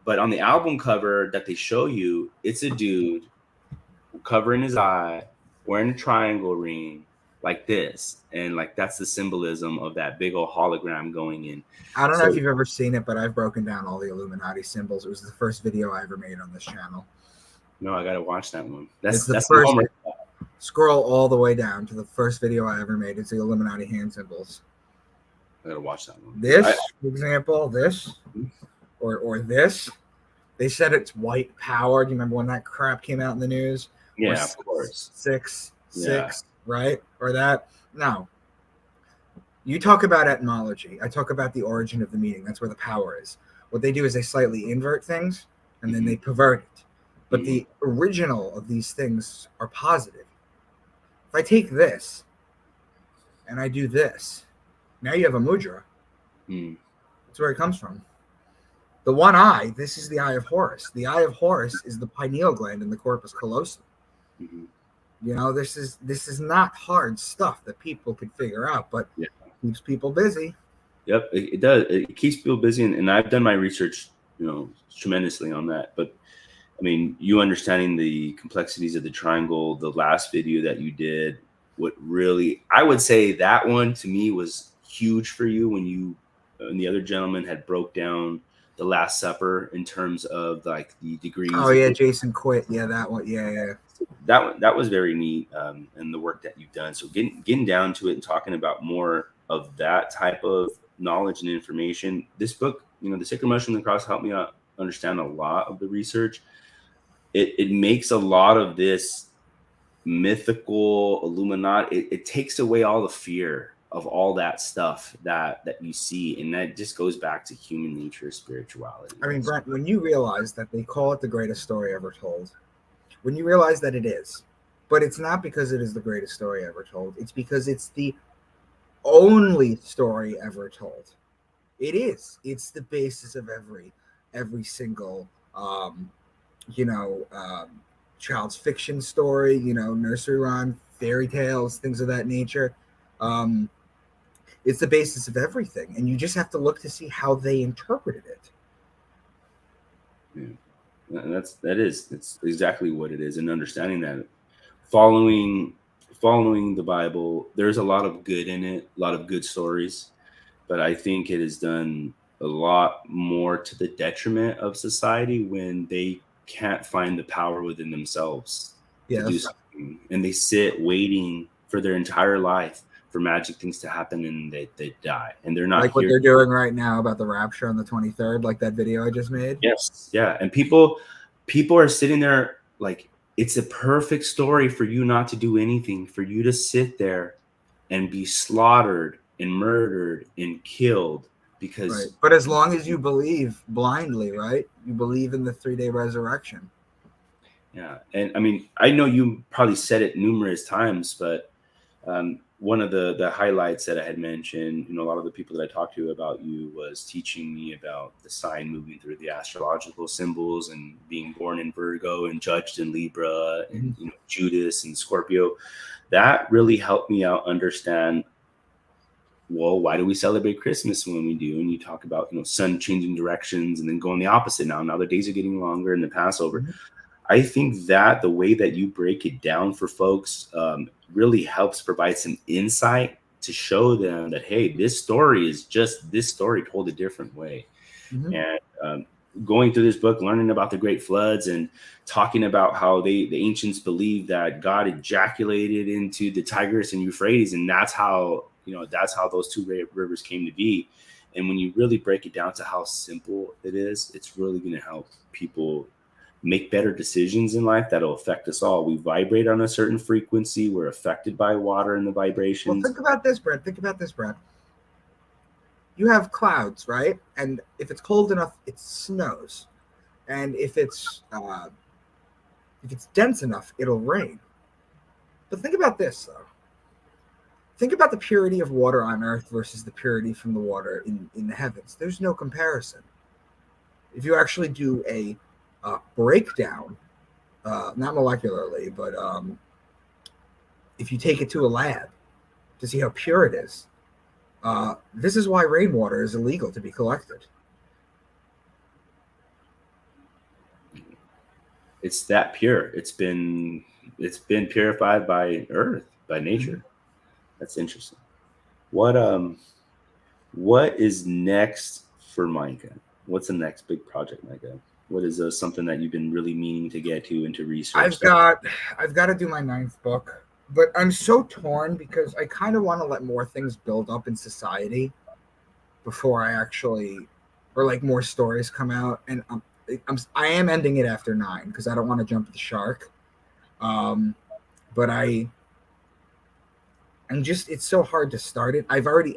But on the album cover that they show you, it's a dude covering his eye, wearing a triangle ring like this. And like that's the symbolism of that big old hologram going in. I don't know if you've ever seen it, but I've broken down all the Illuminati symbols. It was the first video I ever made on this channel. No, I got to watch that one. That's the first. Scroll all the way down to the first video I ever made. It's the Illuminati hand symbols. I got to watch that one. For example, or this. They said it's white power. Do you remember when that crap came out in the news? Yeah, of course. Six, right? Or that. No. You talk about etymology. I talk about the origin of the meaning. That's where the power is. What they do is they slightly invert things, and then they pervert it. But the original of these things are positive. If I take this, and I do this, now you have a mudra. That's where it comes from. The one eye, this is the eye of Horus. The eye of Horus is the pineal gland in the corpus callosum. This is not hard stuff that people could figure out, but it keeps people busy. Yep, it does. It keeps people busy, and I've done my research, tremendously on that. But I mean, you understanding the complexities of the triangle, the last video that you did, I would say that one to me was huge for you when you and the other gentleman had broke down the Last Supper in terms of like the degrees. Oh yeah, Jason quit. Yeah, that one. Yeah. That was very neat, and the work that you've done. So getting down to it and talking about more of that type of knowledge and information. This book, The Sacred Mushroom and the Cross, helped me understand a lot of the research. It makes a lot of this mythical Illuminati. It takes away all the fear of all that stuff that you see, and that just goes back to human nature, spirituality. I mean, Brent, when you realize that they call it the greatest story ever told, when you realize that it is, but it's not because it is the greatest story ever told, it's because it's the only story ever told. It is. It's the basis of every single child's fiction story, nursery rhyme, fairy tales, things of that nature. It's the basis of everything, and you just have to look to see how they interpreted it. Yeah. It's exactly what it is, and understanding that following the Bible, there's a lot of good in it, a lot of good stories, but I think it has done a lot more to the detriment of society when they can't find the power within themselves to do Yes. something, and they sit waiting for their entire life for magic things to happen, and they die, and they're not Like what here. they're doing right now about the rapture on the 23rd, like that video I just made. Yes, yeah, and people are sitting there like, it's a perfect story for you not to do anything, for you to sit there and be slaughtered and murdered and killed Right. because But as long as you believe blindly, right? You believe in the 3-day resurrection. yeah. And I mean, I know you probably said it numerous times, but one of the highlights that I had mentioned, a lot of the people that I talked to about you was teaching me about the sign moving through the astrological symbols and being born in Virgo and judged in Libra and Judas and Scorpio. That really helped me out understand, well, why do we celebrate Christmas when we do? And you talk about, sun changing directions and then going the opposite now. Now the days are getting longer in the Passover. Mm-hmm. I think that the way that you break it down for folks really helps provide some insight to show them that, hey, this story is just this story told a different way. Mm-hmm. And going through this book, learning about the great floods and talking about how the ancients believed that God ejaculated into the Tigris and Euphrates, and that's how those two rivers came to be. And when you really break it down to how simple it is, it's really going to help people make better decisions in life that'll affect us all. We vibrate on a certain frequency. We're affected by water and the vibrations. Well, think about this, Brent. You have clouds, right? And if it's cold enough, it snows. And if it's dense enough, it'll rain. But think about this, though. Think about the purity of water on Earth versus the purity from the water in the heavens. There's no comparison. If you actually do a breakdown, not molecularly, but if you take it to a lab to see how pure it is, this is why rainwater is illegal to be collected. It's that pure. It's been purified by Earth, by nature. Mm-hmm. That's interesting. What is next for Micah? What's the next big project, Micah? What is something that you've been really meaning to get to into research? I've got to do my 9th book, but I'm so torn because I kind of want to let more things build up in society before I actually, or like more stories come out. And I am ending it after 9 because I don't want to jump the shark. But it's so hard to start it. I've already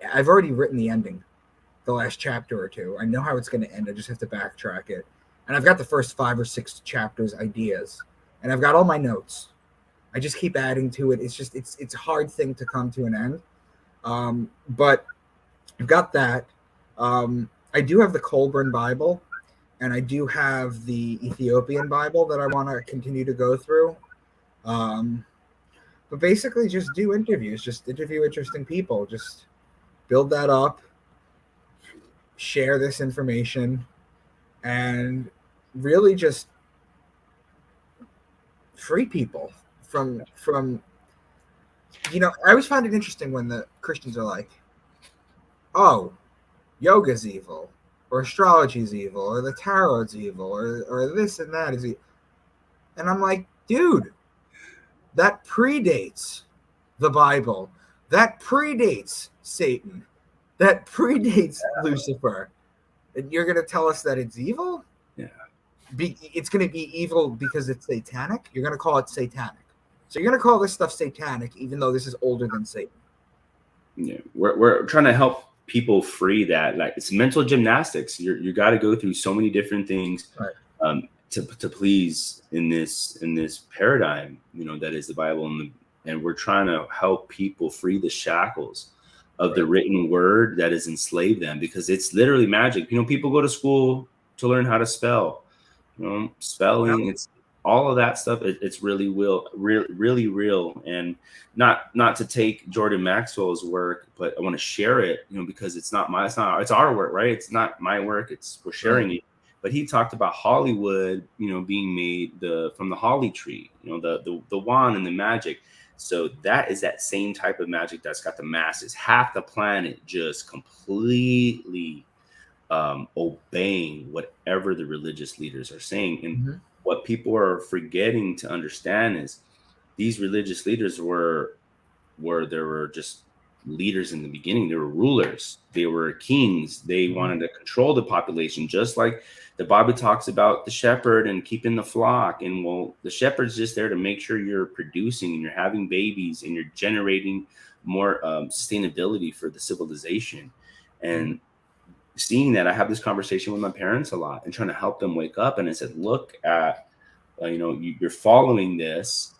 written the ending, the last chapter or two. I know how it's going to end. I just have to backtrack it. And I've got the first 5 or 6 chapters ideas, and I've got all my notes. I just keep adding to it. It's a hard thing to come to an end. But I've got that. I do have the Colburn Bible, and I do have the Ethiopian Bible that I want to continue to go through. But basically just do interviews, just interview interesting people, just build that up, share this information, and really just free people from I always find it interesting when the Christians are like, oh, yoga's evil, or astrology's evil, or the tarot's evil, or this and that is evil. And I'm like, dude, that predates the Bible. That predates Satan. That predates Lucifer. And you're going to tell us that it's evil? Yeah. It's going to be evil because it's satanic? You're going to call it satanic. So you're going to call this stuff satanic even though this is older than Satan. Yeah, we're trying to help people free that. Like, it's mental gymnastics. You got to go through so many different things Right. to please in this paradigm, that is the Bible, and we're trying to help people free the shackles of the Right. written word that has enslaved them, because it's literally magic. People go to school to learn how to spell, Yep. spelling. It's all of that stuff. It's really really real. And not to take Jordan Maxwell's work, but I want to share it, because it's our work, right? It's not my work. We're sharing it. But he talked about Hollywood, being made from the holly tree, the wand and the magic. So that is that same type of magic that's got the masses, half the planet just completely obeying whatever the religious leaders are saying. And Mm-hmm. what people are forgetting to understand is these religious leaders there were just leaders in the beginning. They were rulers. They were kings. They wanted to control the population, just like the Bible talks about the shepherd and keeping the flock. And well, the shepherd's just there to make sure you're producing and you're having babies and you're generating more sustainability for the civilization. And seeing that, I have this conversation with my parents a lot and trying to help them wake up. And I said, look at, you're following this,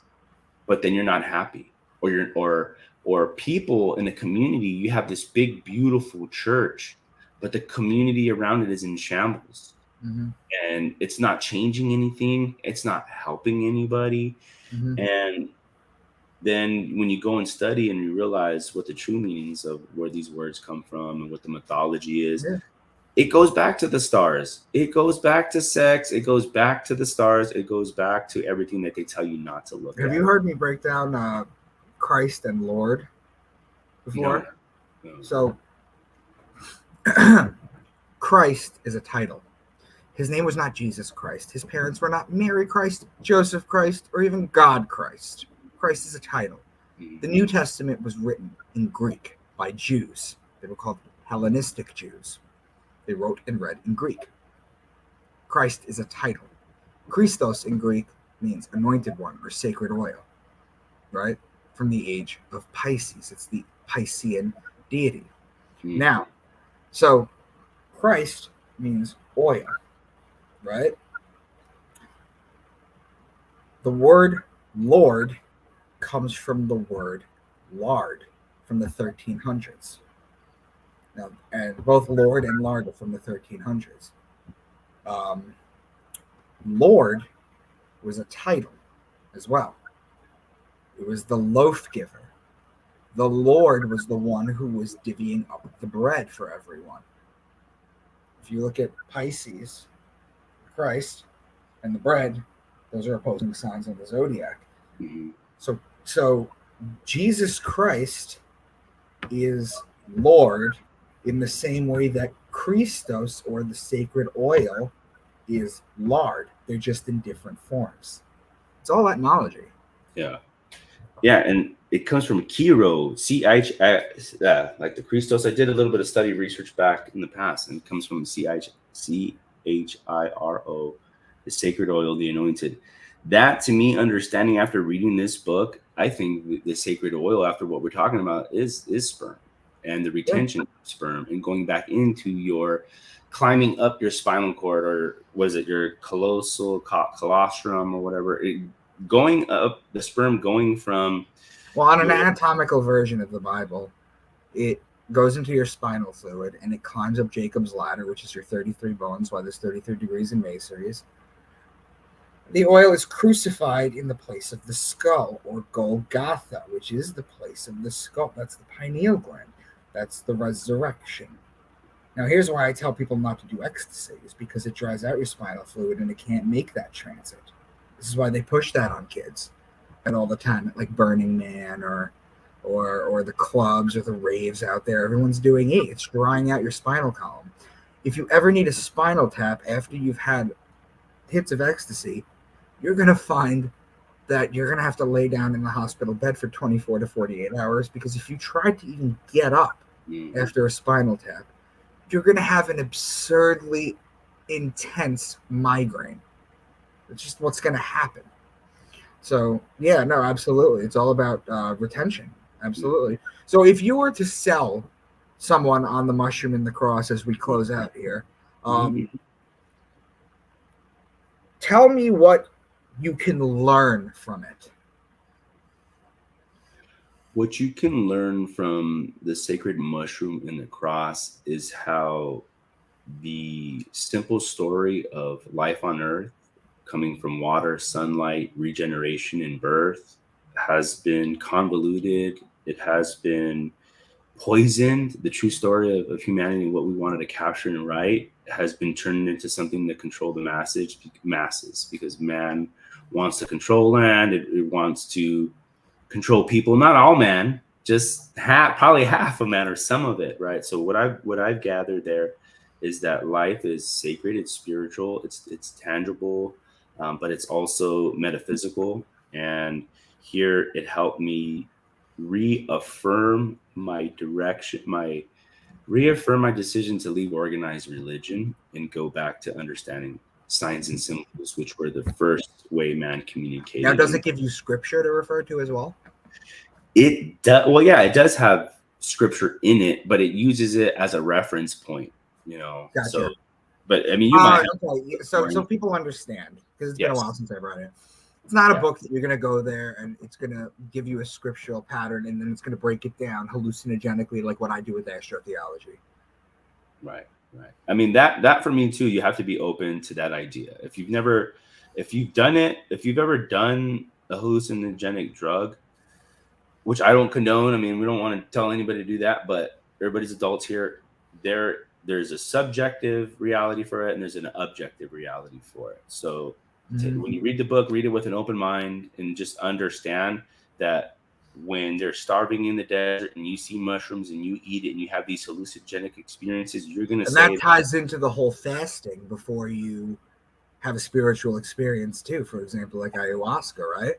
but then you're not happy, or people in the community. You have this big, beautiful church, but the community around it is in shambles, Mm-hmm. and it's not changing anything. It's not helping anybody. Mm-hmm. And then when you go and study and you realize what the true meanings of where these words come from and what the mythology is, Yeah. it goes back to the stars. It goes back to sex. It goes back to the stars. It goes back to everything that they tell you not to look at. Have you heard me break down Christ and Lord before? No. So Christ is a title. His name was not Jesus Christ. His parents were not Mary Christ, Joseph Christ, or even God Christ. Christ is a title. The New Testament was written in Greek by Jews. They were called Hellenistic Jews. They wrote and read in Greek. Christ is a title. Christos in Greek means anointed one or sacred oil, right? From the age of Pisces. It's the Piscean deity. Now, so Christ means oil, right? The word Lord comes from the word lard from the 1300s. Now, and both Lord and lard are from the 1300s. Lord was a title as well. It was the loaf giver. The Lord was the one who was divvying up the bread for everyone. If you look at Pisces, Christ, and the bread, those are opposing signs of the zodiac. Mm-hmm. So Jesus Christ is Lord in the same way that Christos, or the sacred oil, is lard. They're just in different forms. It's all etymology. Yeah, and it comes from Chiro, like the Christos. I did a little bit of study research back in the past, and it comes from Chiro, the sacred oil, the anointed. That, to me, understanding after reading this book, I think the sacred oil, after what we're talking about, is sperm, and the retention of sperm, and going back into your climbing up your spinal cord, or was it your colostrum or whatever, going up, the sperm going from. Well, on an anatomical version of the Bible, it goes into your spinal fluid and it climbs up Jacob's ladder, which is your 33 bones, why there's 33 degrees in Masonries. The oil is crucified in the place of the skull, or Golgotha, which is the place of the skull. That's the pineal gland. That's the resurrection. Now, here's why I tell people not to do ecstasy, is because it dries out your spinal fluid and it can't make that transit. This is why they push that on kids at all the time, like Burning Man or the clubs or the raves out there. Everyone's doing it. It's drying out your spinal column. If you ever need a spinal tap after you've had hits of ecstasy, you're going to find that you're going to have to lay down in the hospital bed for 24 to 48 hours, because if you try to even get up after a spinal tap, you're going to have an absurdly intense migraine. It's just what's going to happen. So, yeah, no, absolutely. It's all about retention. Absolutely. So if you were to sell someone on the mushroom and the cross as we close out here, Mhm. tell me what you can learn from it. What you can learn from the sacred mushroom and the cross is how the simple story of life on earth, coming from water, sunlight, regeneration, and birth, has been convoluted. It has been poisoned. The true story of humanity and what we wanted to capture and write has been turned into something that control the masses, because man wants to control land. It wants to control people, not all man, just probably half of man or some of it, right? So what I've gathered there is that life is sacred, it's spiritual, it's tangible, but it's also metaphysical. And here it helped me reaffirm my direction, my reaffirm my decision to leave organized religion and go back to understanding signs and symbols, which were the first way man Now, communicated. does it give you scripture to refer to as well? It does. Well, yeah, it does have scripture in it, but it uses it as a reference point, Gotcha. So, but I mean, you might have. Okay. So people understand, because it's been a while Yes. since I've read it. It's not a Yeah. book that you're going to go there and it's going to give you a scriptural pattern and then it's going to break it down hallucinogenically like what I do with astrotheology. Right. Right. I mean, that for me too, you have to be open to that idea. If you've done it, if you've ever done a hallucinogenic drug, which I don't condone. I mean, we don't want to tell anybody to do that, but everybody's adults here. There's a subjective reality for it, and there's an objective reality for it. So when you read the book, read it with an open mind, and just understand that when they're starving in the desert and you see mushrooms and you eat it and you have these hallucinogenic experiences, you're going to say that ties into the whole fasting before you have a spiritual experience too. For example, like ayahuasca, right?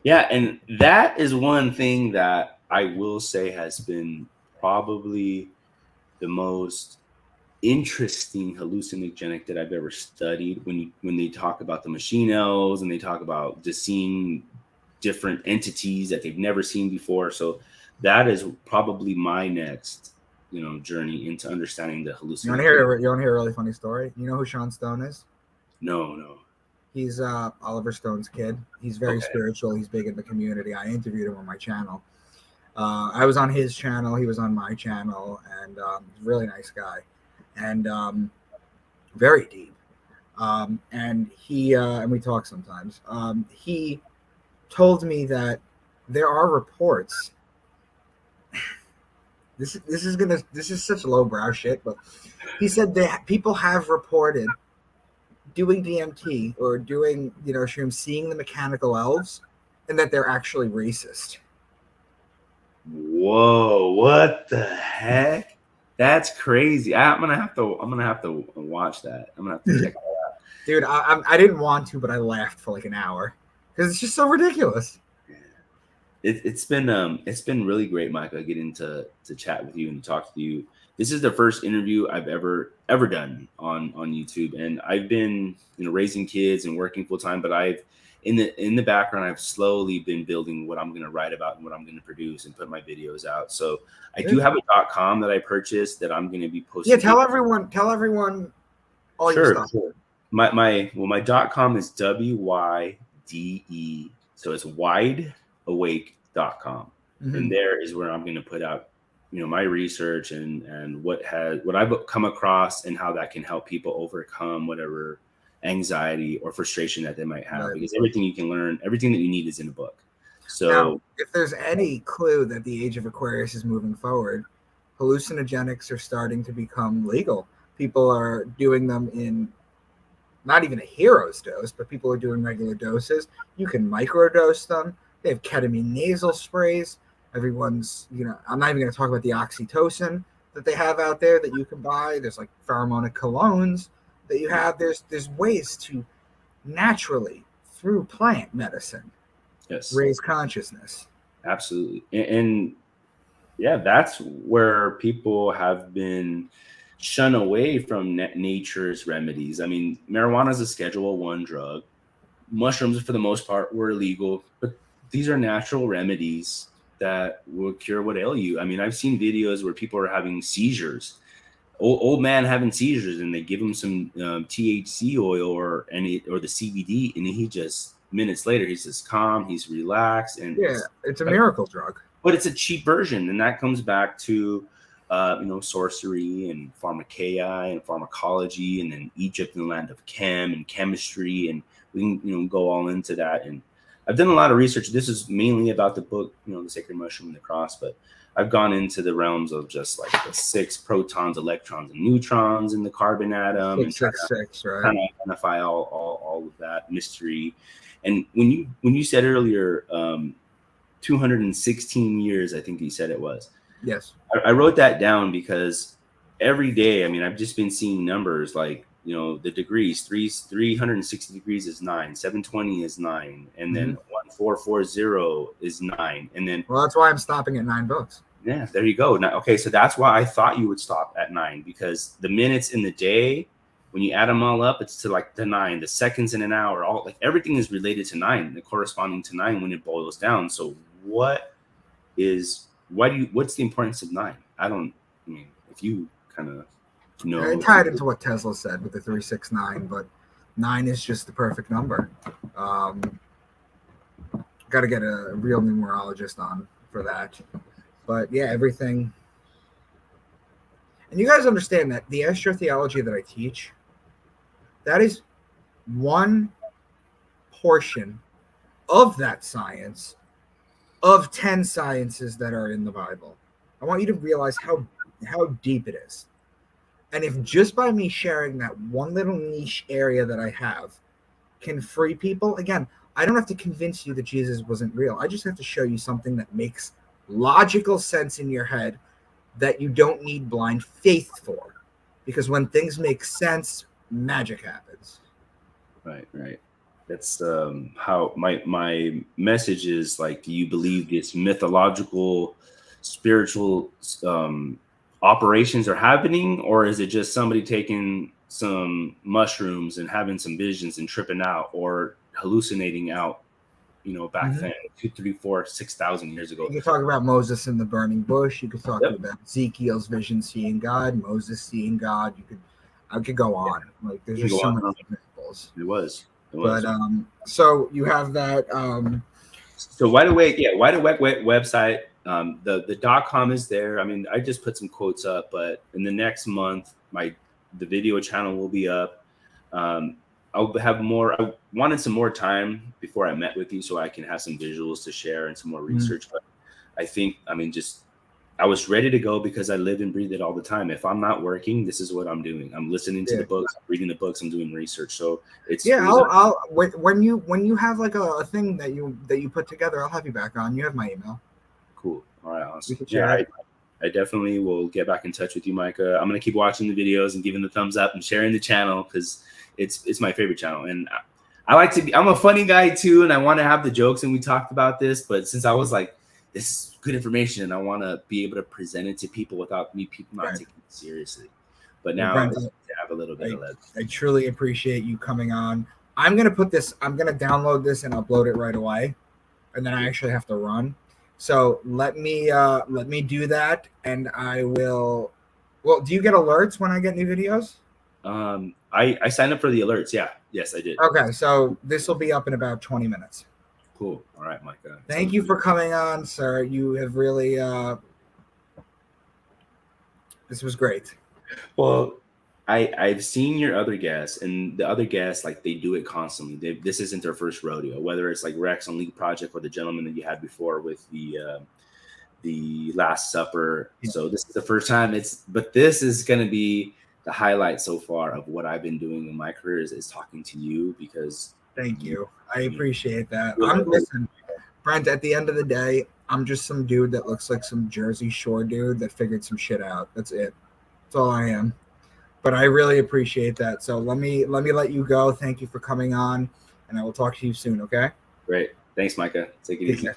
Yeah, and that is one thing that I will say has been probably the most interesting hallucinogenic that I've ever studied. When they talk about the machinos and they talk about just seeing different entities that they've never seen before. So that is probably my next, journey into understanding the hallucinogenic. You want to hear a really funny story? You know who Sean Stone is? No. He's Oliver Stone's kid. He's very spiritual. He's big in the community. I interviewed him on my channel. I was on his channel. He was on my channel, and he's a really nice guy, and very deep. And we talk sometimes. He told me that there are reports. This is such lowbrow shit, but he said that people have reported doing DMT or doing shrooms, seeing the mechanical elves, and that they're actually racist. Whoa! What the heck? That's crazy. I'm gonna have to watch that. I'm gonna have to check it out. Dude, I didn't want to, but I laughed for like an hour because it's just so ridiculous. It's been really great, Micah, getting to chat with you and talk to you. This is the first interview I've ever done on YouTube, and I've been raising kids and working full time, but I've in the background I've slowly been building what I'm going to write about and what I'm going to produce and put my videos out. So I do have a .com that I purchased that I'm going to be posting. Yeah, tell everyone all your stuff. Sure. My .com is WYDE, so it's wideawake.com. And there is where I'm going to put out my research and what I've come across and how that can help people overcome whatever anxiety or frustration that they might have, because everything you can learn, everything that you need is in a book. So now, if there's any clue that the age of Aquarius is moving forward, hallucinogenics are starting to become legal. People are doing them in not even a hero's dose, but people are doing regular doses. You can microdose them. They have ketamine nasal sprays. Everyone's, I'm not even going to talk about the oxytocin that they have out there that you can buy. There's like pheromonic colognes that you have. There's ways to naturally, through plant medicine, raise consciousness. Absolutely. And yeah, that's where people have been shunned away from nature's remedies. I mean, marijuana is a Schedule 1 drug. Mushrooms, for the most part, were illegal, but these are natural remedies that will cure what ail you. I mean, I've seen videos where people are having seizures, old man having seizures, and they give him some THC oil or the CBD, and he just minutes later he's just calm, he's relaxed, and it's a miracle drug. But it's a cheap version, and that comes back to sorcery and pharmakeia and pharmacology, and then Egypt and the land of chem and chemistry, and we can go all into that. And I've done a lot of research. This is mainly about the book, The Sacred Mushroom and the Cross, but I've gone into the realms of just like the 6 protons, electrons, and neutrons in the carbon atom, and right? Kind of identify all of that mystery. And when you said earlier, 216 years, I think you said it was. Yes. I wrote that down because every day, I mean, I've just been seeing numbers like, the degrees, 360 degrees is 9, 720 is 9, and then 1440 is 9. And then, well, that's why I'm stopping at 9 books. Yeah, there you go. Now, okay, so that's why I thought you would stop at 9, because the minutes in the day, when you add them all up, it's to like the 9, the seconds in an hour, all like everything is related to 9, corresponding to 9 when it boils down. So what's the importance of 9? If you kind of know. It tied into what Tesla said with the 369, but 9 is just the perfect number. Got to get a real numerologist on for that. But yeah, everything. And you guys understand that the astrotheology that I teach, that is one portion of that science of 10 sciences that are in the Bible. I want you to realize how deep it is. And if just by me sharing that one little niche area that I have can free people, again, I don't have to convince you that Jesus wasn't real. I just have to show you something that makes logical sense in your head that you don't need blind faith for. Because when things make sense, magic happens. Right. That's how my message is like, do you believe this mythological, spiritual operations are happening, or is it just somebody taking some mushrooms and having some visions and tripping out or hallucinating out, back then, 2, 3, 4, 6,000 years ago? You could talk about Moses in the burning bush. You could talk about Ezekiel's vision seeing God, Moses seeing God. I could go on. Like there's just so many examples. It was. But so you have that. So Wide Awake website. The .com is there. I mean, I just put some quotes up, but in the next month, the video channel will be up. I'll have more. I wanted some more time before I met with you so I can have some visuals to share and some more research. But I think, I was ready to go because I live and breathe it all the time. If I'm not working, this is what I'm doing. I'm listening to the books, I'm reading the books, I'm doing research. So it's I'll when you have like a thing that you put together, I'll have you back on. You have my email. Cool. All right, awesome. I definitely will get back in touch with you, Micah. I'm gonna keep watching the videos and giving the thumbs up and sharing the channel because it's my favorite channel. And I like to be, I'm a funny guy too, and I want to have the jokes, and we talked about this, but since I was like, this is good information, and I want to be able to present it to people without people not taking it seriously. But now Brent, I have a little bit of that. I truly appreciate you coming on. I'm gonna download this and upload it right away, and then I actually have to run. So let me do that, and I will. Well, do you get alerts when I get new videos? I signed up for the alerts. Yeah. Yes, I did. Okay, so this will be up in about 20 minutes. Cool. All right, Micah. Thank you for coming on, sir. You have really this was great. Well, I've seen your other guests, and the other guests, like, they do it constantly. This isn't their first rodeo, whether it's like Rex on League Project or the gentleman that you had before with the Last Supper. Yeah. So this is the first time but this is going to be the highlight so far of what I've been doing in my career is talking to you, because thank you. I appreciate that. Listen, Brent, at the end of the day, I'm just some dude that looks like some Jersey Shore dude that figured some shit out. That's it. That's all I am. But I really appreciate that. So let me let you go. Thank you for coming on, and I will talk to you soon, okay? Great. Thanks, Micah. Take it easy.